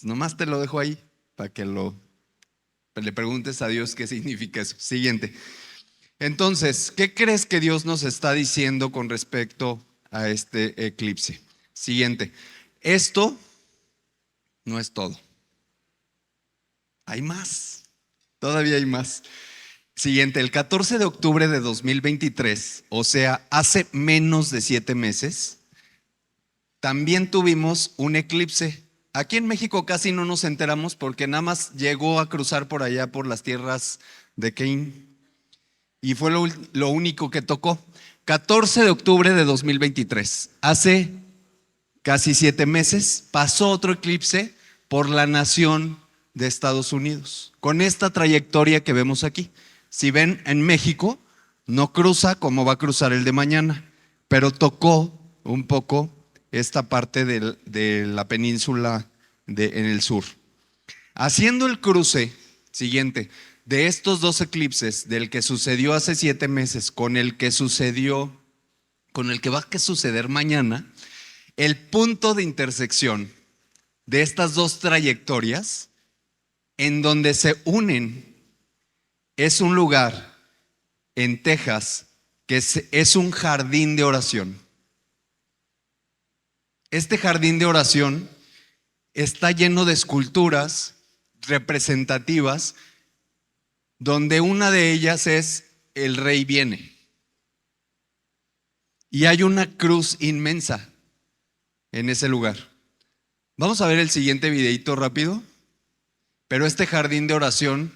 Nomás te lo dejo ahí para que le preguntes a Dios qué significa eso. Siguiente. Entonces, ¿qué crees que Dios nos está diciendo con respecto a este eclipse? Siguiente. Esto no es todo. Hay más. Todavía hay más. Siguiente. El 14 de octubre de 2023, o sea, hace menos de 7 meses, también tuvimos un eclipse. Aquí en México casi no nos enteramos porque nada más llegó a cruzar por allá por las tierras de Caín y fue lo único que tocó. 14 de octubre de 2023, hace casi 7 meses, pasó otro eclipse por la nación de Estados Unidos, con esta trayectoria que vemos aquí. Si ven, en México no cruza como va a cruzar el de mañana, pero tocó un poco esta parte de la península en el sur. Haciendo el cruce, siguiente, de estos dos eclipses, del que sucedió hace 7 meses con el que va a suceder mañana, el punto de intersección de estas dos trayectorias, en donde se unen, es un lugar en Texas que es un jardín de oración. Este jardín de oración está lleno de esculturas representativas, donde una de ellas es el rey viene. Y hay una cruz inmensa en ese lugar. Vamos a ver el siguiente videito rápido. Pero este jardín de oración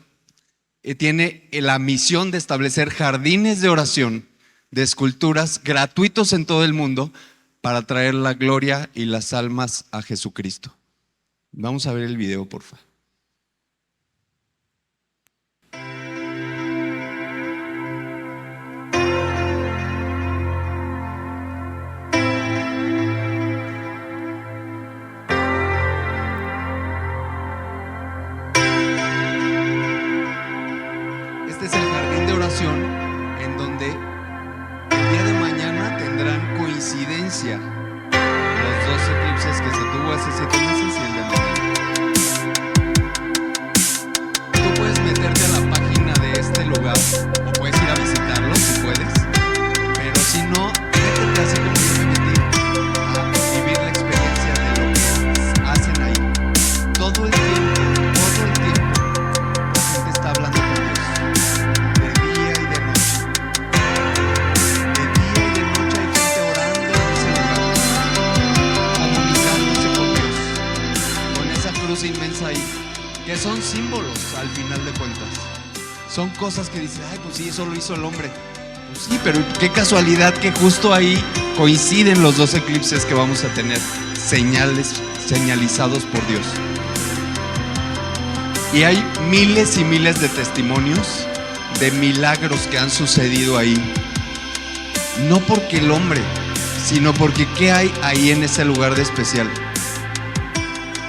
tiene la misión de establecer jardines de oración de esculturas gratuitos en todo el mundo para traer la gloria y las almas a Jesucristo. Vamos a ver el video, por favor. Este es el jardín de oración en donde el día de mañana tendrán coincidencia los dos eclipses que se tuvo hace 7 meses y el de mañana. Tú puedes meterte a la página de este lugar o puedes ir a visitarlo si puedes, pero si no, métete así como yo me metí a vivir la experiencia de lo que hacen ahí. Todo el tiempo, la gente está hablando con Dios. Inmensa ahí, que son símbolos al final de cuentas. Son cosas que dicen, ay, pues sí, eso lo hizo el hombre. Pues sí, pero qué casualidad que justo ahí coinciden los dos eclipses que vamos a tener, señalizados por Dios. Y hay miles y miles de testimonios de milagros que han sucedido ahí. No porque el hombre, sino porque ¿qué hay ahí en ese lugar de especial?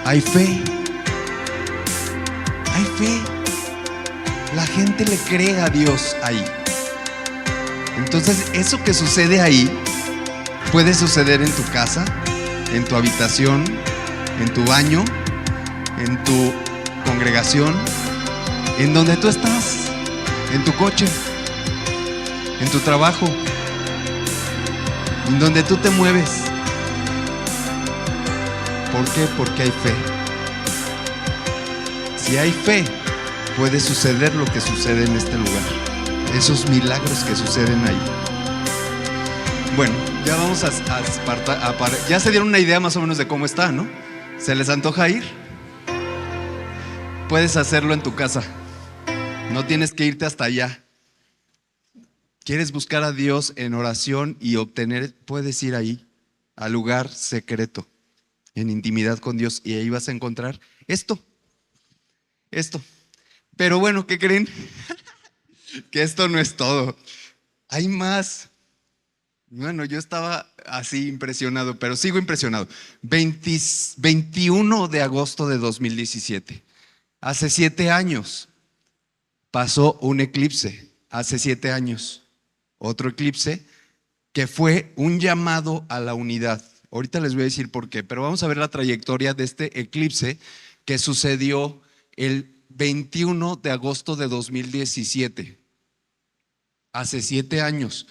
Hay fe. Hay fe. La gente le cree a Dios ahí. Entonces, eso que sucede ahí puede suceder en tu casa, en tu habitación, en tu baño, en tu congregación, en donde tú estás, en tu coche, en tu trabajo. en donde tú te mueves. ¿Por qué? Porque hay fe. Si hay fe, puede suceder lo que sucede en este lugar. Esos milagros que suceden ahí. Bueno, ya vamos ya se dieron una idea más o menos de cómo está, ¿no? ¿Se les antoja ir? Puedes hacerlo en tu casa. No tienes que irte hasta allá. ¿Quieres buscar a Dios en oración y obtener? Puedes ir ahí, al lugar secreto, en intimidad con Dios, y ahí vas a encontrar esto. Pero bueno, ¿qué creen? Que esto no es todo. Hay más. Bueno, yo estaba así impresionado, pero sigo impresionado. 21 de agosto de 2017. Hace 7 años pasó un eclipse. Hace 7 años. Otro eclipse que fue un llamado a la unidad. Ahorita les voy a decir por qué, pero vamos a ver la trayectoria de este eclipse que sucedió el 21 de agosto de 2017. Hace 7 años.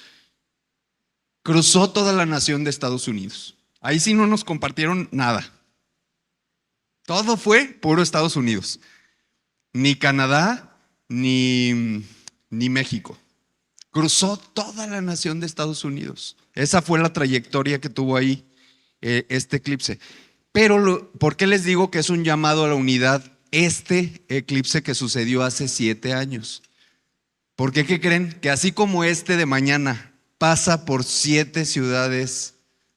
Cruzó toda la nación de Estados Unidos. Ahí sí no nos compartieron nada. Todo fue puro Estados Unidos. Ni Canadá, ni México. Cruzó toda la nación de Estados Unidos. Esa fue la trayectoria que tuvo ahí este eclipse. Pero, ¿por qué les digo que es un llamado a la unidad este eclipse que sucedió hace 7 años? Porque, ¿qué creen? Que así como este de mañana pasa por 7 ciudades,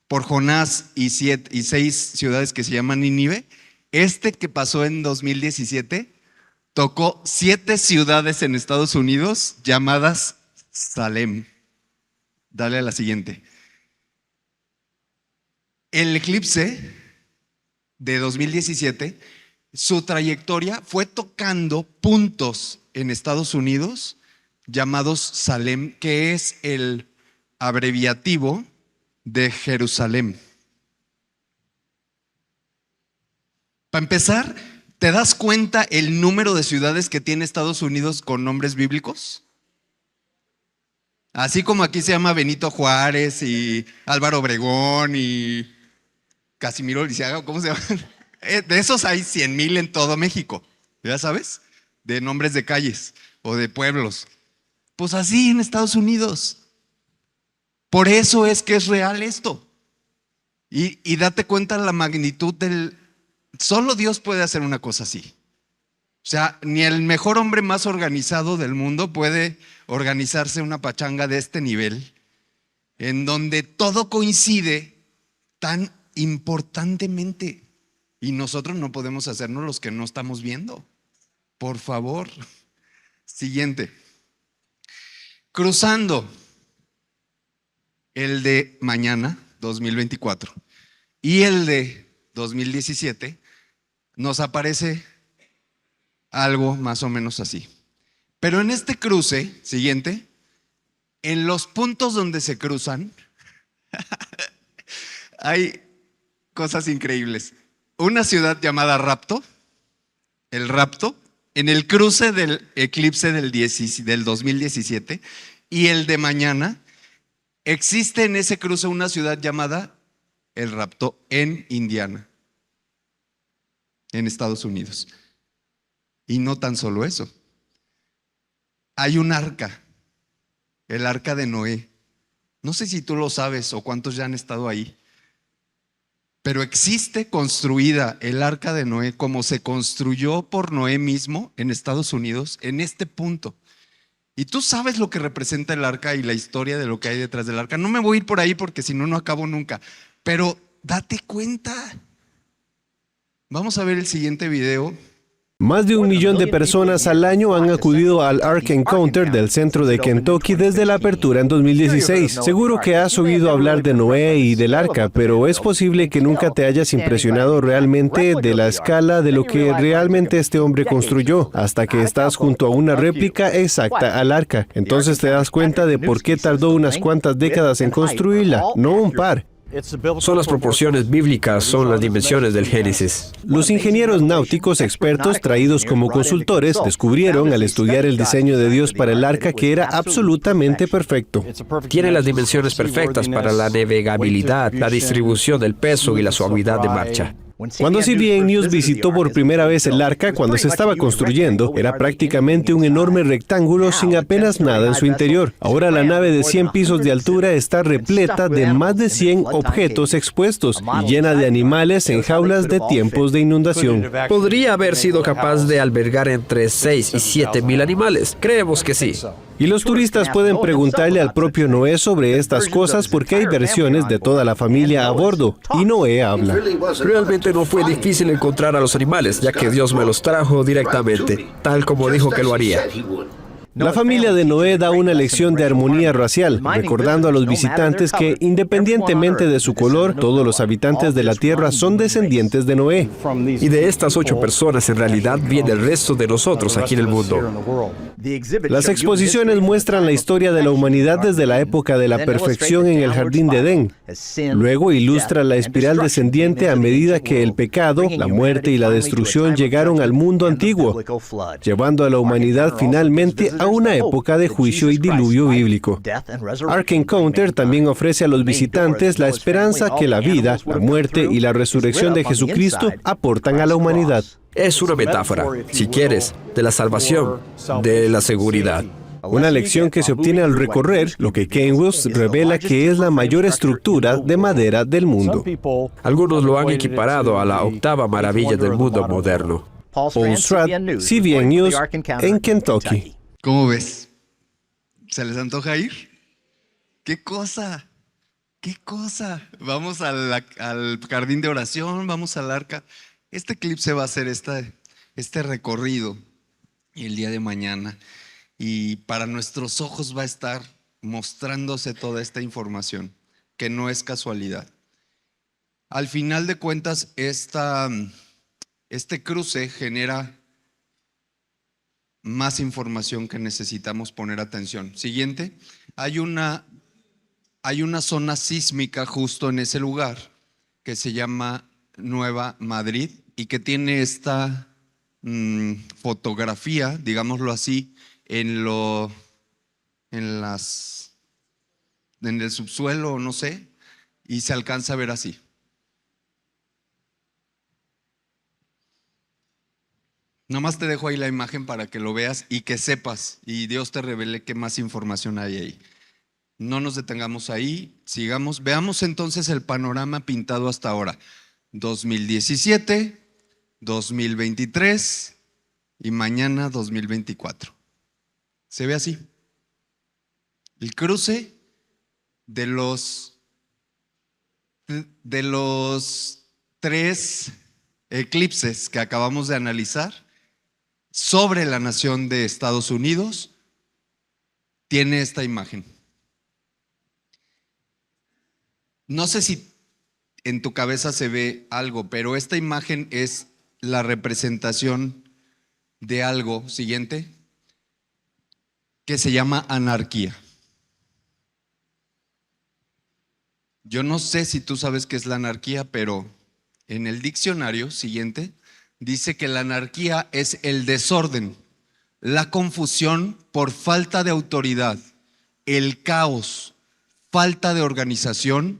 por Jonás y 6 ciudades que se llaman Nínive, este que pasó en 2017 tocó 7 ciudades en Estados Unidos llamadas Salem. Dale a la siguiente. El eclipse de 2017, su trayectoria fue tocando puntos en Estados Unidos llamados Salem, que es el abreviativo de Jerusalén. Para empezar, ¿te das cuenta el número de ciudades que tiene Estados Unidos con nombres bíblicos? Así como aquí se llama Benito Juárez y Álvaro Obregón y Casimiro Lisiaga, ¿cómo se llama? De esos hay 100,000 en todo México, ¿ya sabes? De nombres de calles o de pueblos. Pues así en Estados Unidos. Por eso es que es real esto. Y date cuenta la magnitud del... Solo Dios puede hacer una cosa así. O sea, ni el mejor hombre más organizado del mundo puede organizarse una pachanga de este nivel, en donde todo coincide tan importantemente. Y nosotros no podemos hacernos los que no estamos viendo. Por favor. Siguiente. Cruzando el de mañana, 2024, y el de 2017, nos aparece algo más o menos así. Pero en este cruce, siguiente, en los puntos donde se cruzan, hay cosas increíbles. Una ciudad llamada Rapto, el Rapto, en el cruce del eclipse del 2017 y el de mañana, existe en ese cruce una ciudad llamada el Rapto en Indiana, en Estados Unidos. Y no tan solo eso. Hay un arca, el arca de Noé. No sé si tú lo sabes o cuántos ya han estado ahí. Pero existe construida el arca de Noé como se construyó por Noé mismo en Estados Unidos, en este punto. Y tú sabes lo que representa el arca y la historia de lo que hay detrás del arca. No me voy a ir por ahí porque si no, no acabo nunca. Pero date cuenta. Vamos a ver el siguiente video. Más de 1 millón de personas al año han acudido al Ark Encounter del centro de Kentucky desde la apertura en 2016. Seguro que has oído hablar de Noé y del arca, pero es posible que nunca te hayas impresionado realmente de la escala de lo que realmente este hombre construyó, hasta que estás junto a una réplica exacta al arca. Entonces te das cuenta de por qué tardó unas cuantas décadas en construirla, no un par. Son las proporciones bíblicas, son las dimensiones del Génesis. Los ingenieros náuticos expertos traídos como consultores descubrieron al estudiar el diseño de Dios para el arca que era absolutamente perfecto. Tiene las dimensiones perfectas para la navegabilidad, la distribución del peso y la suavidad de marcha. Cuando CBN News visitó por primera vez el arca cuando se estaba construyendo, era prácticamente un enorme rectángulo sin apenas nada en su interior. Ahora la nave de 100 pisos de altura está repleta de más de 100 objetos expuestos y llena de animales en jaulas de tiempos de inundación. Podría haber sido capaz de albergar entre 6 y 7 mil animales. Creemos que sí. Y los turistas pueden preguntarle al propio Noé sobre estas cosas porque hay versiones de toda la familia a bordo y Noé habla. Realmente no fue difícil encontrar a los animales, ya que Dios me los trajo directamente, tal como dijo que lo haría. La familia de Noé da una lección de armonía racial, recordando a los visitantes que, independientemente de su color, todos los habitantes de la tierra son descendientes de Noé. Y de estas 8 personas, en realidad, viene el resto de nosotros aquí en el mundo. Las exposiciones muestran la historia de la humanidad desde la época de la perfección en el jardín de Edén. Luego ilustra la espiral descendiente a medida que el pecado, la muerte y la destrucción llegaron al mundo antiguo, llevando a la humanidad finalmente a una época de juicio y diluvio bíblico. Ark Encounter también ofrece a los visitantes la esperanza que la vida, la muerte y la resurrección de Jesucristo aportan a la humanidad. Es una metáfora, si quieres, de la salvación, de la seguridad. Una lección que se obtiene al recorrer lo que Kenworth revela que es la mayor estructura de madera del mundo. Algunos lo han equiparado a la 8ª maravilla del mundo moderno. Paul Stratt, CBN News, en Kentucky. ¿Cómo ves? ¿Se les antoja ir? ¿Qué cosa? ¿Qué cosa? Vamos al jardín de oración, vamos al arca. Este clip se va a hacer este recorrido el día de mañana y para nuestros ojos va a estar mostrándose toda esta información, que no es casualidad. Al final de cuentas, este cruce genera más información que necesitamos poner atención. Siguiente, hay una zona sísmica justo en ese lugar que se llama Nueva Madrid y que tiene esta fotografía, digámoslo así, en el subsuelo, no sé, y se alcanza a ver así. Nomás te dejo ahí la imagen para que lo veas y que sepas y Dios te revele qué más información hay ahí. No nos detengamos ahí, sigamos. Veamos entonces el panorama pintado hasta ahora. 2017, 2023 y mañana 2024. Se ve así. El cruce de los 3 eclipses que acabamos de analizar sobre la nación de Estados Unidos tiene esta imagen. No sé si en tu cabeza se ve algo, pero esta imagen es la representación de algo, siguiente, que se llama anarquía. Yo no sé si tú sabes qué es la anarquía, pero en el diccionario, siguiente, dice que la anarquía es el desorden, la confusión por falta de autoridad, el caos, falta de organización,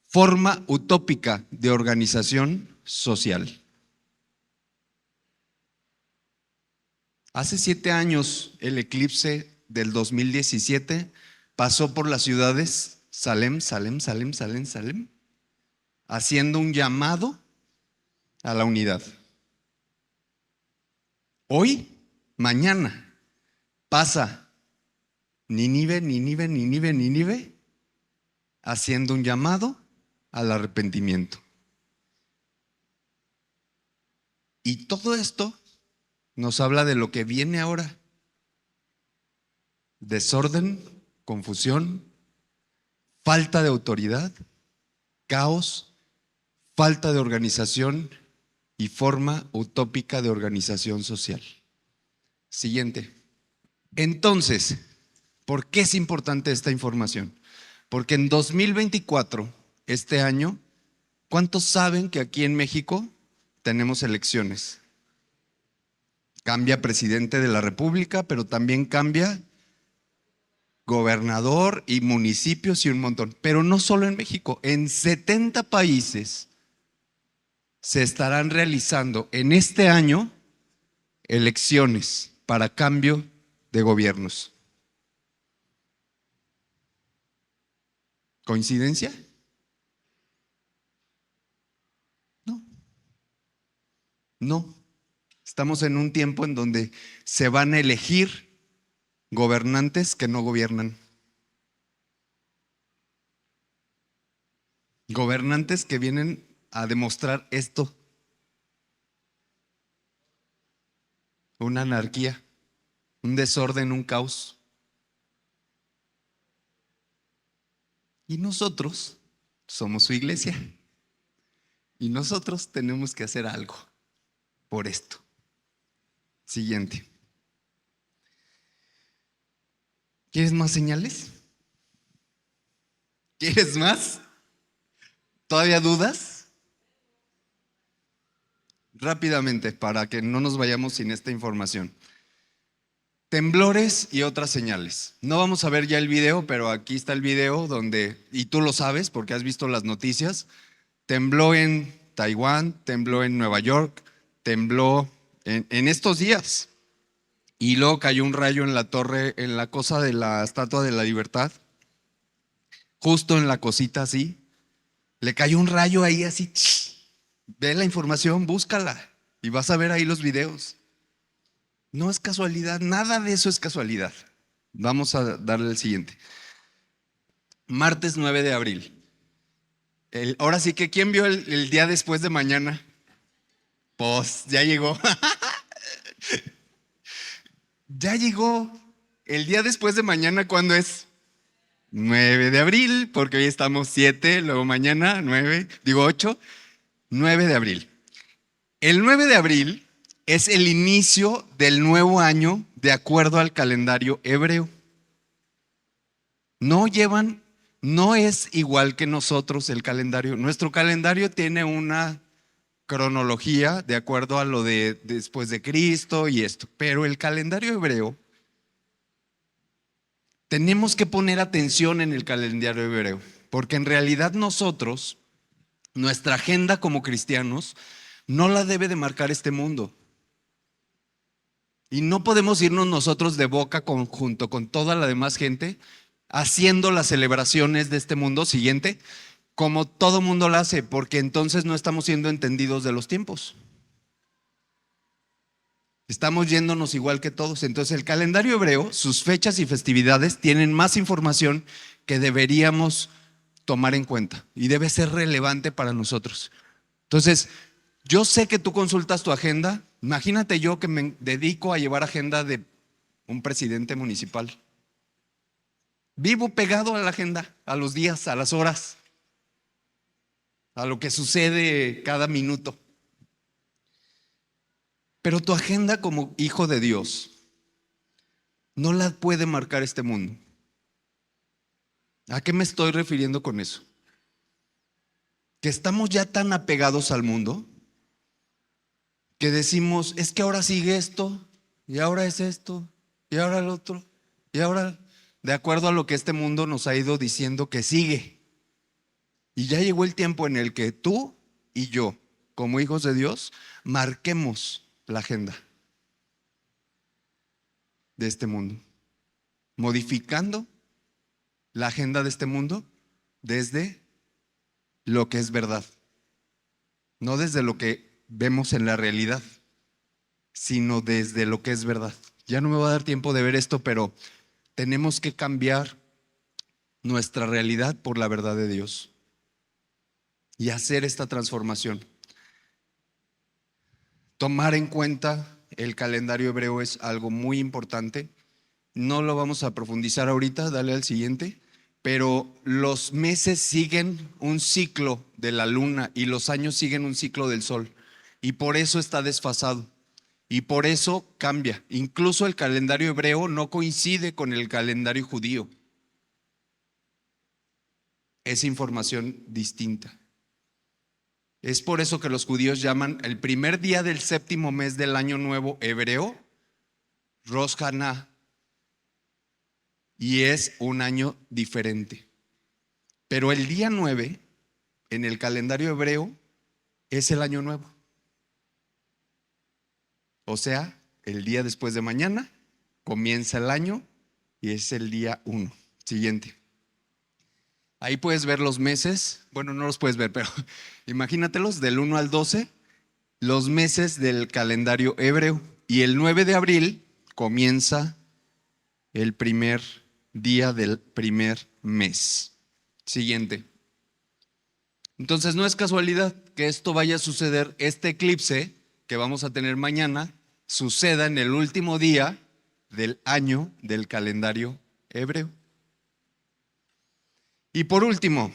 forma utópica de organización social. Hace 7 años, el eclipse del 2017 pasó por las ciudades Salem, haciendo un llamado a la unidad. Hoy, mañana, pasa Nínive, haciendo un llamado al arrepentimiento. Y todo esto nos habla de lo que viene ahora. Desorden, confusión, falta de autoridad, caos, falta de organización y forma utópica de organización social. Siguiente. Entonces, ¿por qué es importante esta información? Porque en 2024 este año, ¿cuántos saben que aquí en México tenemos elecciones? Cambia presidente de la República, pero también cambia gobernador y municipios y un montón. Pero no solo en México, en 70 países se estarán realizando en este año elecciones para cambio de gobiernos. ¿Coincidencia? No. No. Estamos en un tiempo en donde se van a elegir gobernantes que no gobiernan. Gobernantes que vienen a demostrar esto. Una anarquía, un desorden, un caos. Y nosotros somos su iglesia. Y nosotros tenemos que hacer algo por esto. Siguiente. ¿Quieres más señales? ¿Quieres más? ¿Todavía dudas? Rápidamente, para que no nos vayamos sin esta información. Temblores y otras señales. No vamos a ver ya el video, pero aquí está el video donde, y tú lo sabes porque has visto las noticias, tembló en Taiwán, tembló en Nueva York, tembló en estos días. Y luego cayó un rayo en la torre, en la cosa de la Estatua de la Libertad, justo en la cosita así. Le cayó un rayo ahí así. Ve la información, búscala y vas a ver ahí los videos. No es casualidad, nada de eso es casualidad. Vamos a darle el siguiente. Martes 9 de abril. Ahora sí que, ¿quién vio el día después de mañana? Pues ya llegó. Ya llegó. El día después de mañana, ¿cuándo es? 9 de abril, porque hoy estamos 7, luego mañana 8, 9 de abril. El 9 de abril es el inicio del nuevo año de acuerdo al calendario hebreo. No es igual que nosotros el calendario. Nuestro calendario tiene una cronología de acuerdo a lo de después de Cristo y esto, pero el calendario hebreo, tenemos que poner atención en el calendario hebreo, porque en realidad nosotros, nuestra agenda como cristianos, no la debe de marcar este mundo. Y no podemos irnos nosotros de boca junto con toda la demás gente haciendo las celebraciones de este mundo siguiente como todo mundo lo hace, porque entonces no estamos siendo entendidos de los tiempos. Estamos yéndonos igual que todos. Entonces el calendario hebreo, sus fechas y festividades tienen más información que deberíamos tomar en cuenta y debe ser relevante para nosotros. Entonces, yo sé que tú consultas tu agenda. Imagínate yo que me dedico a llevar agenda de un presidente municipal. Vivo pegado a la agenda, a los días, a las horas, a lo que sucede cada minuto. Pero tu agenda como hijo de Dios no la puede marcar este mundo. ¿A qué me estoy refiriendo con eso? Que estamos ya tan apegados al mundo que decimos, es que ahora sigue esto, y ahora es esto, y ahora el otro, y ahora, de acuerdo a lo que este mundo nos ha ido diciendo que sigue. Y ya llegó el tiempo en el que tú y yo, como hijos de Dios, marquemos la agenda de este mundo, modificando la agenda de este mundo desde lo que es verdad, no desde lo que vemos en la realidad, sino desde lo que es verdad. Ya no me va a dar tiempo de ver esto, pero tenemos que cambiar nuestra realidad por la verdad de Dios y hacer esta transformación. Tomar en cuenta el calendario hebreo es algo muy importante. No lo vamos a profundizar ahorita, dale al siguiente. Pero los meses siguen un ciclo de la luna y los años siguen un ciclo del sol. Y por eso está desfasado. Y por eso cambia. Incluso el calendario hebreo no coincide con el calendario judío. es información distinta. Es por eso que los judíos llaman el primer día del séptimo mes del año nuevo hebreo Rosh Hashanah, y es un año diferente. Pero el día 9 en el calendario hebreo es el año nuevo. O sea, el día después de mañana comienza el año y es el día 1. Siguiente. Ahí puedes ver los meses. Bueno, no los puedes ver, pero imagínatelos del 1 al 12, los meses del calendario hebreo. Y el 9 de abril comienza el primer día del primer mes. Siguiente. Entonces no es casualidad que esto vaya a suceder, este eclipse que vamos a tener mañana, suceda en el último día del año del calendario hebreo. Y por último,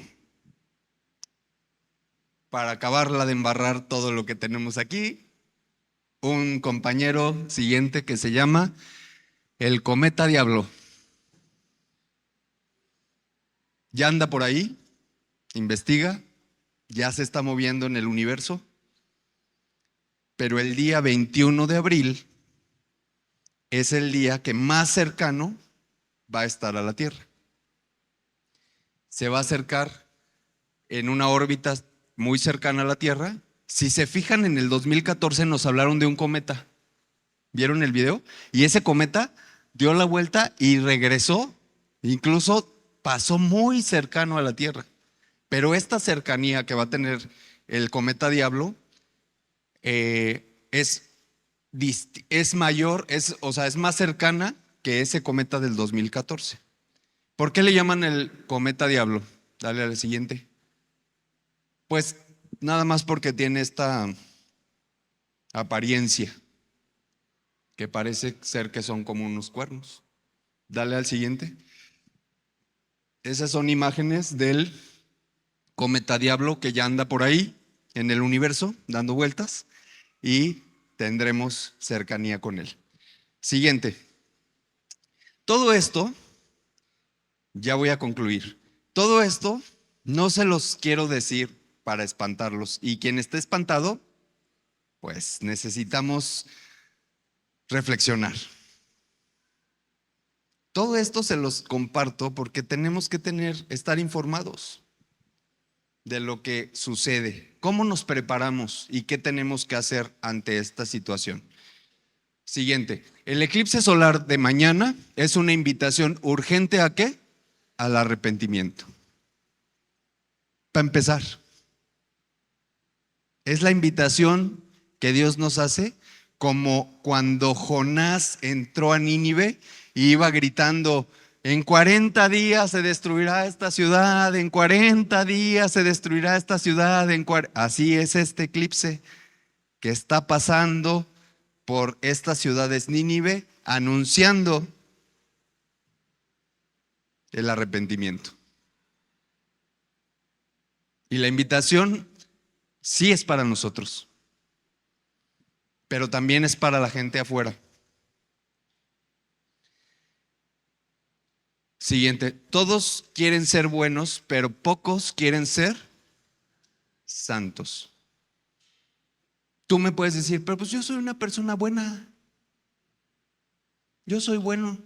para acabarla de embarrar todo lo que tenemos aquí, un compañero siguiente que se llama el cometa Diablo. Ya anda por ahí, investiga, ya se está moviendo en el universo, pero el día 21 de abril es el día que más cercano va a estar a la Tierra. Se va a acercar en una órbita muy cercana a la Tierra. Si se fijan, en el 2014 nos hablaron de un cometa. ¿Vieron el video? Y ese cometa dio la vuelta y regresó, incluso pasó muy cercano a la Tierra. Pero esta cercanía que va a tener el cometa Diablo es mayor, es más cercana que ese cometa del 2014. ¿Por qué le llaman el cometa Diablo? Dale al siguiente. Pues nada más porque tiene esta apariencia que parece ser que son como unos cuernos. Dale al siguiente. Esas son imágenes del cometa Diablo que ya anda por ahí en el universo dando vueltas y tendremos cercanía con él. Siguiente. Todo esto, ya voy a concluir. Todo esto no se los quiero decir para espantarlos. Y quien esté espantado, pues necesitamos reflexionar. Todo esto se los comparto porque tenemos que estar informados de lo que sucede, cómo nos preparamos y qué tenemos que hacer ante esta situación. Siguiente, el eclipse solar de mañana es una invitación urgente ¿a qué? Al arrepentimiento. Para empezar, es la invitación que Dios nos hace, como cuando Jonás entró a Nínive y iba gritando: en 40 días se destruirá esta ciudad, en 40 días se destruirá esta ciudad. Así es este eclipse que está pasando por estas ciudades Nínive, anunciando el arrepentimiento. Y la invitación sí es para nosotros, pero también es para la gente afuera. Siguiente, todos quieren ser buenos, pero pocos quieren ser santos. Tú me puedes decir: pero pues yo soy una persona buena, yo soy bueno.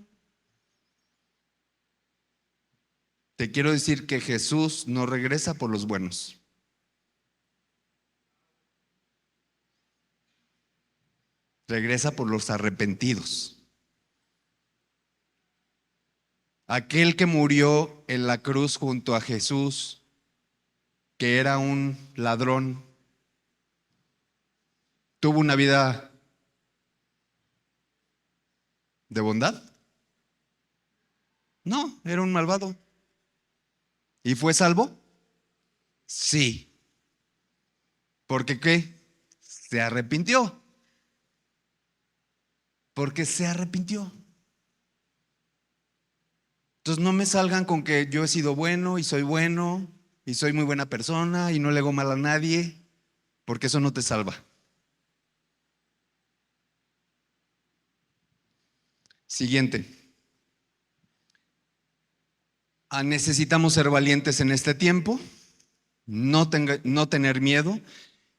Te quiero decir que Jesús no regresa por los buenos. Regresa por los arrepentidos. Aquel que murió en la cruz junto a Jesús, que era un ladrón, ¿tuvo una vida de bondad? No, era un malvado. ¿Y fue salvo? Sí. ¿Por qué? Se arrepintió. Porque se arrepintió. Entonces no me salgan con que yo he sido bueno y soy muy buena persona y no le hago mal a nadie, porque eso no te salva. Siguiente. Necesitamos ser valientes en este tiempo, no tener miedo.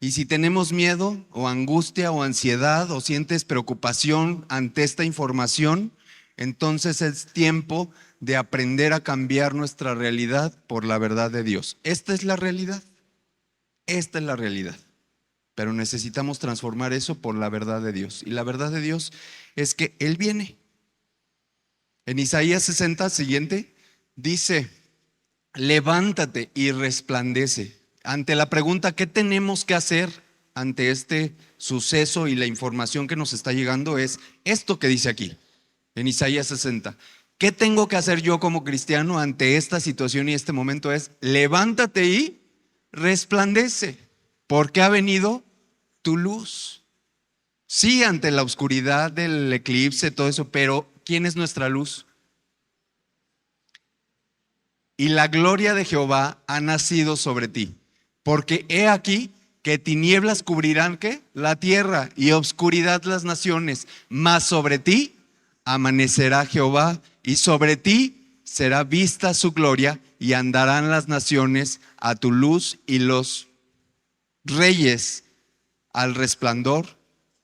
Y si tenemos miedo o angustia o ansiedad o sientes preocupación ante esta información, entonces es tiempo de aprender a cambiar nuestra realidad por la verdad de Dios. Esta es la realidad. Esta es la realidad. Pero necesitamos transformar eso por la verdad de Dios. Y la verdad de Dios es que Él viene. En Isaías 60, siguiente, dice: levántate y resplandece. Ante la pregunta, ¿qué tenemos que hacer ante este suceso y la información que nos está llegando? Es esto que dice aquí, en Isaías 60. ¿Qué tengo que hacer yo como cristiano ante esta situación y este momento? Es levántate y resplandece, porque ha venido tu luz. Sí, ante la oscuridad del eclipse, todo eso, pero ¿quién es nuestra luz? Y la gloria de Jehová ha nacido sobre ti, porque he aquí que tinieblas cubrirán ¿qué? La tierra y obscuridad las naciones, mas sobre ti amanecerá Jehová y sobre ti será vista su gloria y andarán las naciones a tu luz y los reyes al resplandor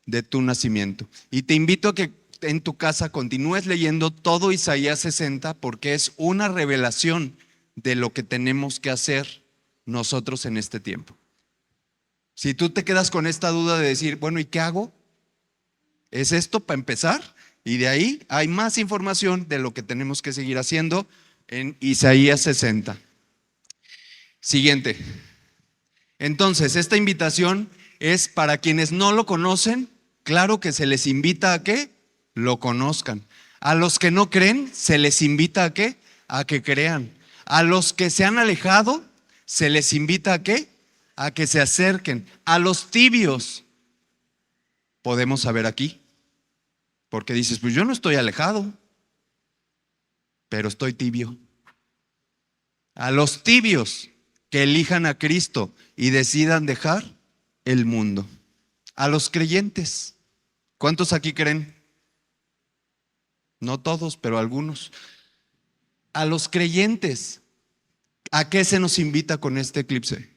de tu nacimiento. Y te invito a que en tu casa continúes leyendo todo Isaías 60 porque es una revelación de lo que tenemos que hacer nosotros en este tiempo. Si tú te quedas con esta duda de decir, bueno, ¿y qué hago? Es esto para empezar, y de ahí hay más información de lo que tenemos que seguir haciendo en Isaías 60. Siguiente. Entonces, esta invitación es para quienes no lo conocen. Claro que se les invita a que lo conozcan. A los que no creen, se les invita a que crean. A los que se han alejado, se les invita a qué? A que se acerquen. A los tibios, podemos saber aquí, porque dices, pues yo no estoy alejado, pero estoy tibio. A los tibios que elijan a Cristo y decidan dejar el mundo. A los creyentes, ¿cuántos aquí creen? No todos, pero algunos. A los creyentes, ¿a qué se nos invita con este eclipse?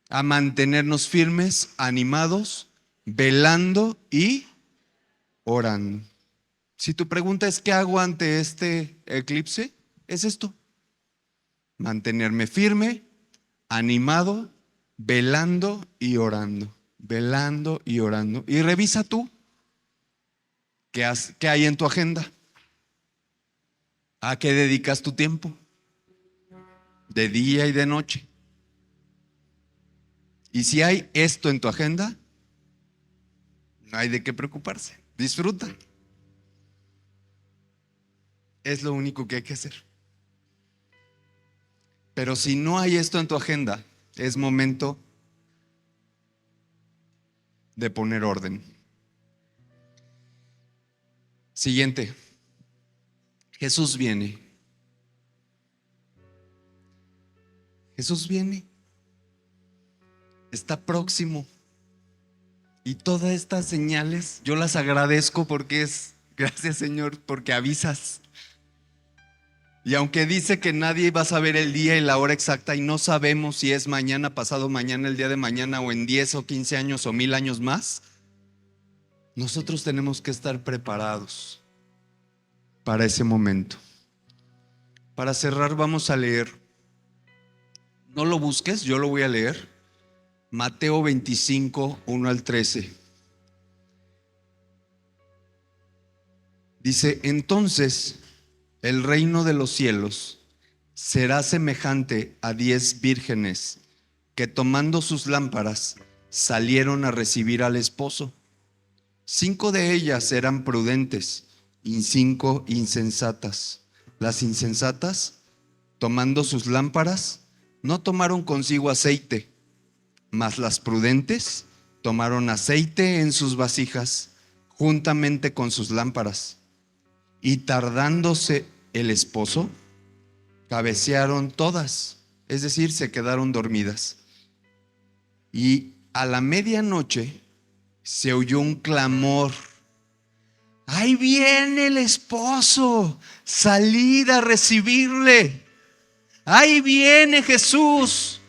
A mantenernos firmes, animados, velando y orando. Si tu pregunta es ¿qué hago ante este eclipse? Es esto: mantenerme firme, animado, velando y orando. Velando y orando. Y revisa tú qué hay en tu agenda. ¿A qué dedicas tu tiempo? De día y de noche. Y si hay esto en tu agenda, no hay de qué preocuparse. Disfruta. Es lo único que hay que hacer. Pero si no hay esto en tu agenda, es momento de poner orden. Siguiente. Jesús viene. Jesús viene. Está próximo. Y todas estas señales, yo las agradezco porque gracias Señor, porque avisas. Y aunque dice que nadie va a saber el día y la hora exacta y no sabemos si es mañana, pasado mañana, el día de mañana o en 10 o 15 años o 1000 años más, nosotros tenemos que estar preparados para ese momento. Para cerrar vamos a leer, no lo busques, yo lo voy a leer, Mateo 25, 1 al 13. Dice, entonces el reino de los cielos será semejante a 10 vírgenes que tomando sus lámparas salieron a recibir al esposo. 5 de ellas eran prudentes y 5 insensatas. Las insensatas, tomando sus lámparas, no tomaron consigo aceite, mas las prudentes tomaron aceite en sus vasijas juntamente con sus lámparas. Y tardándose el esposo, cabecearon todas, es decir, se quedaron dormidas. Y a la medianoche se oyó un clamor: Ahí viene el esposo, salid a recibirle. Ahí viene Jesús.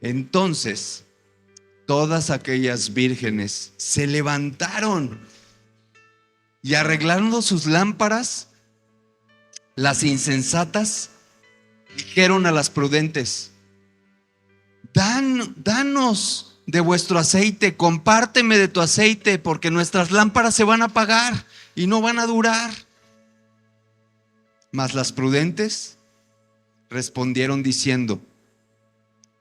Entonces, todas aquellas vírgenes se levantaron y arreglando sus lámparas, las insensatas dijeron a las prudentes: danos de vuestro aceite, compárteme de tu aceite, porque nuestras lámparas se van a apagar y no van a durar. Mas las prudentes respondieron diciendo: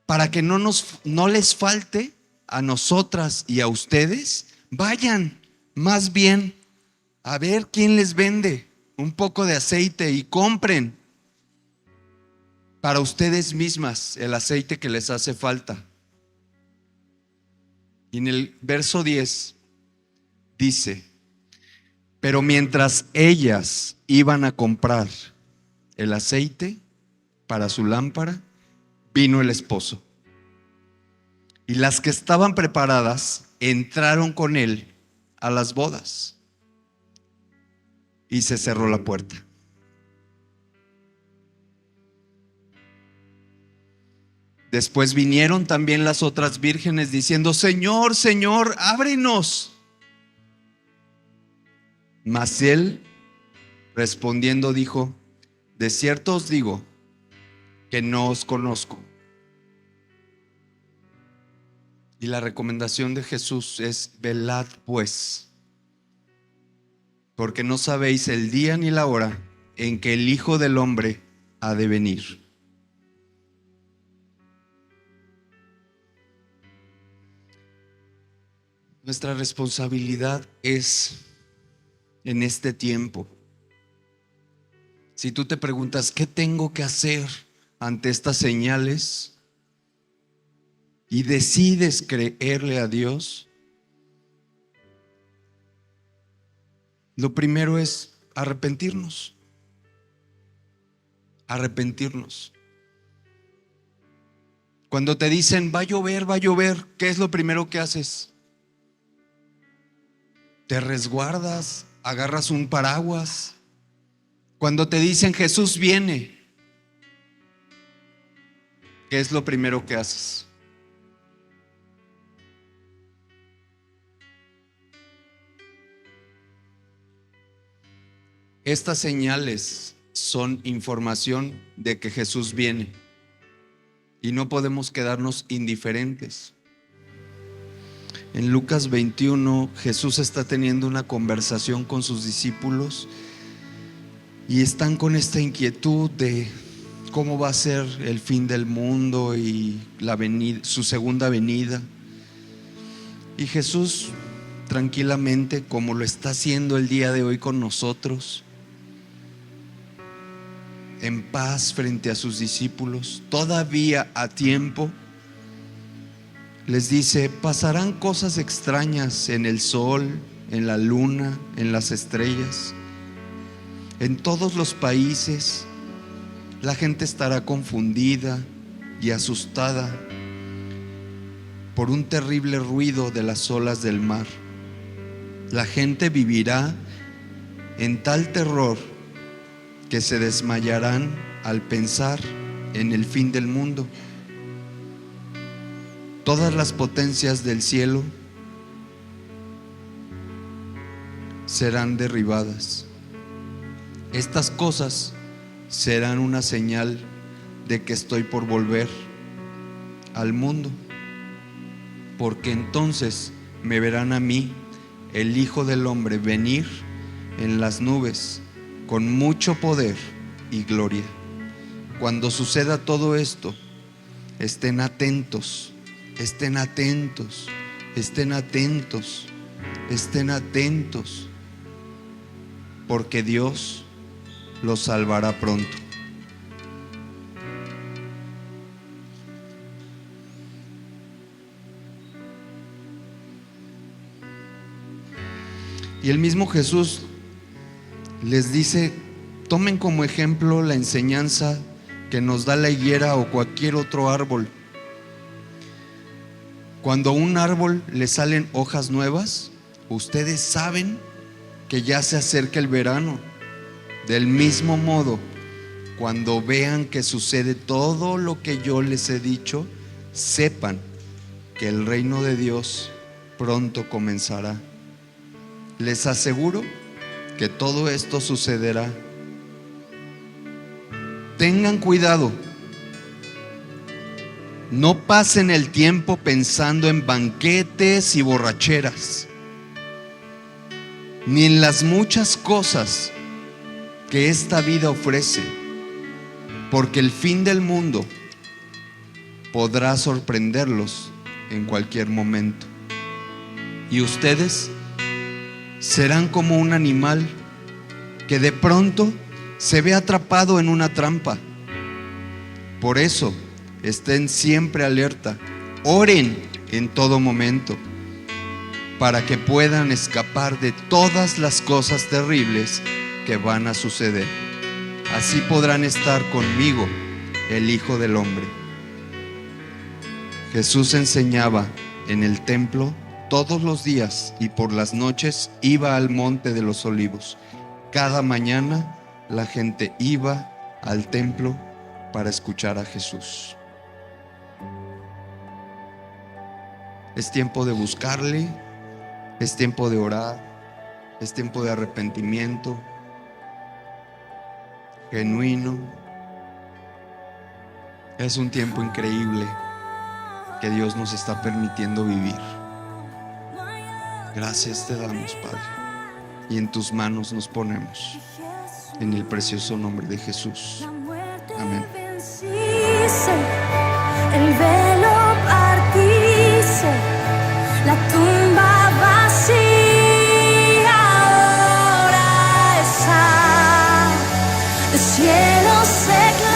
para que no les falte a nosotras y a ustedes, vayan más bien a ver quién les vende un poco de aceite y compren para ustedes mismas el aceite que les hace falta. Y en el verso 10 dice: pero mientras ellas iban a comprar el aceite para su lámpara, vino el esposo. Y las que estaban preparadas entraron con él a las bodas. Y se cerró la puerta. Después vinieron también las otras vírgenes diciendo: Señor, Señor, ábrenos. Mas él, respondiendo, dijo: de cierto os digo que no os conozco. Y la recomendación de Jesús es: velad pues, porque no sabéis el día ni la hora en que el Hijo del Hombre ha de venir. Nuestra responsabilidad es en este tiempo. Si tú te preguntas: ¿qué tengo que hacer ante estas señales? Y decides creerle a Dios, lo primero es arrepentirnos. Arrepentirnos. Cuando te dicen: va a llover, ¿qué es lo primero que haces? Te resguardas, agarras un paraguas. Cuando te dicen: Jesús viene, ¿qué es lo primero que haces? Estas señales son información de que Jesús viene y no podemos quedarnos indiferentes. En Lucas 21, Jesús está teniendo una conversación con sus discípulos y están con esta inquietud de cómo va a ser el fin del mundo y su segunda venida. Y Jesús, tranquilamente, como lo está haciendo el día de hoy con nosotros, en paz frente a sus discípulos, todavía a tiempo, les dice: pasarán cosas extrañas en el sol, en la luna, en las estrellas. En todos los países la gente estará confundida y asustada por un terrible ruido de las olas del mar. La gente vivirá en tal terror que se desmayarán al pensar en el fin del mundo. Todas las potencias del cielo serán derribadas. Estas cosas serán una señal de que estoy por volver al mundo, porque entonces me verán a mí, el Hijo del Hombre, venir en las nubes con mucho poder y gloria. Cuando suceda todo esto, estén atentos. Estén atentos, estén atentos, estén atentos, porque Dios los salvará pronto. Y el mismo Jesús les dice: tomen como ejemplo la enseñanza que nos da la higuera o cualquier otro árbol. Cuando a un árbol le salen hojas nuevas, ustedes saben porque ya se acerca el verano. Del mismo modo, cuando vean que sucede todo lo que yo les he dicho, sepan que el reino de Dios pronto comenzará. Les aseguro que todo esto sucederá. Tengan cuidado. No pasen el tiempo pensando en banquetes y borracheras, ni en las muchas cosas que esta vida ofrece, porque el fin del mundo podrá sorprenderlos en cualquier momento. Y ustedes serán como un animal que de pronto se ve atrapado en una trampa. Por eso, estén siempre alerta, oren en todo momento, para que puedan escapar de todas las cosas terribles que van a suceder. Así podrán estar conmigo, el Hijo del Hombre. Jesús enseñaba en el templo todos los días y por las noches iba al monte de los Olivos. Cada mañana la gente iba al templo para escuchar a Jesús. Es tiempo de buscarle, es tiempo de orar, es tiempo de arrepentimiento genuino. Es un tiempo increíble que Dios nos está permitiendo vivir. Gracias te damos, Padre, y en tus manos nos ponemos, en el precioso nombre de Jesús. Amén. El velo partiste, la tumba vacía ahora está, el cielo se clama.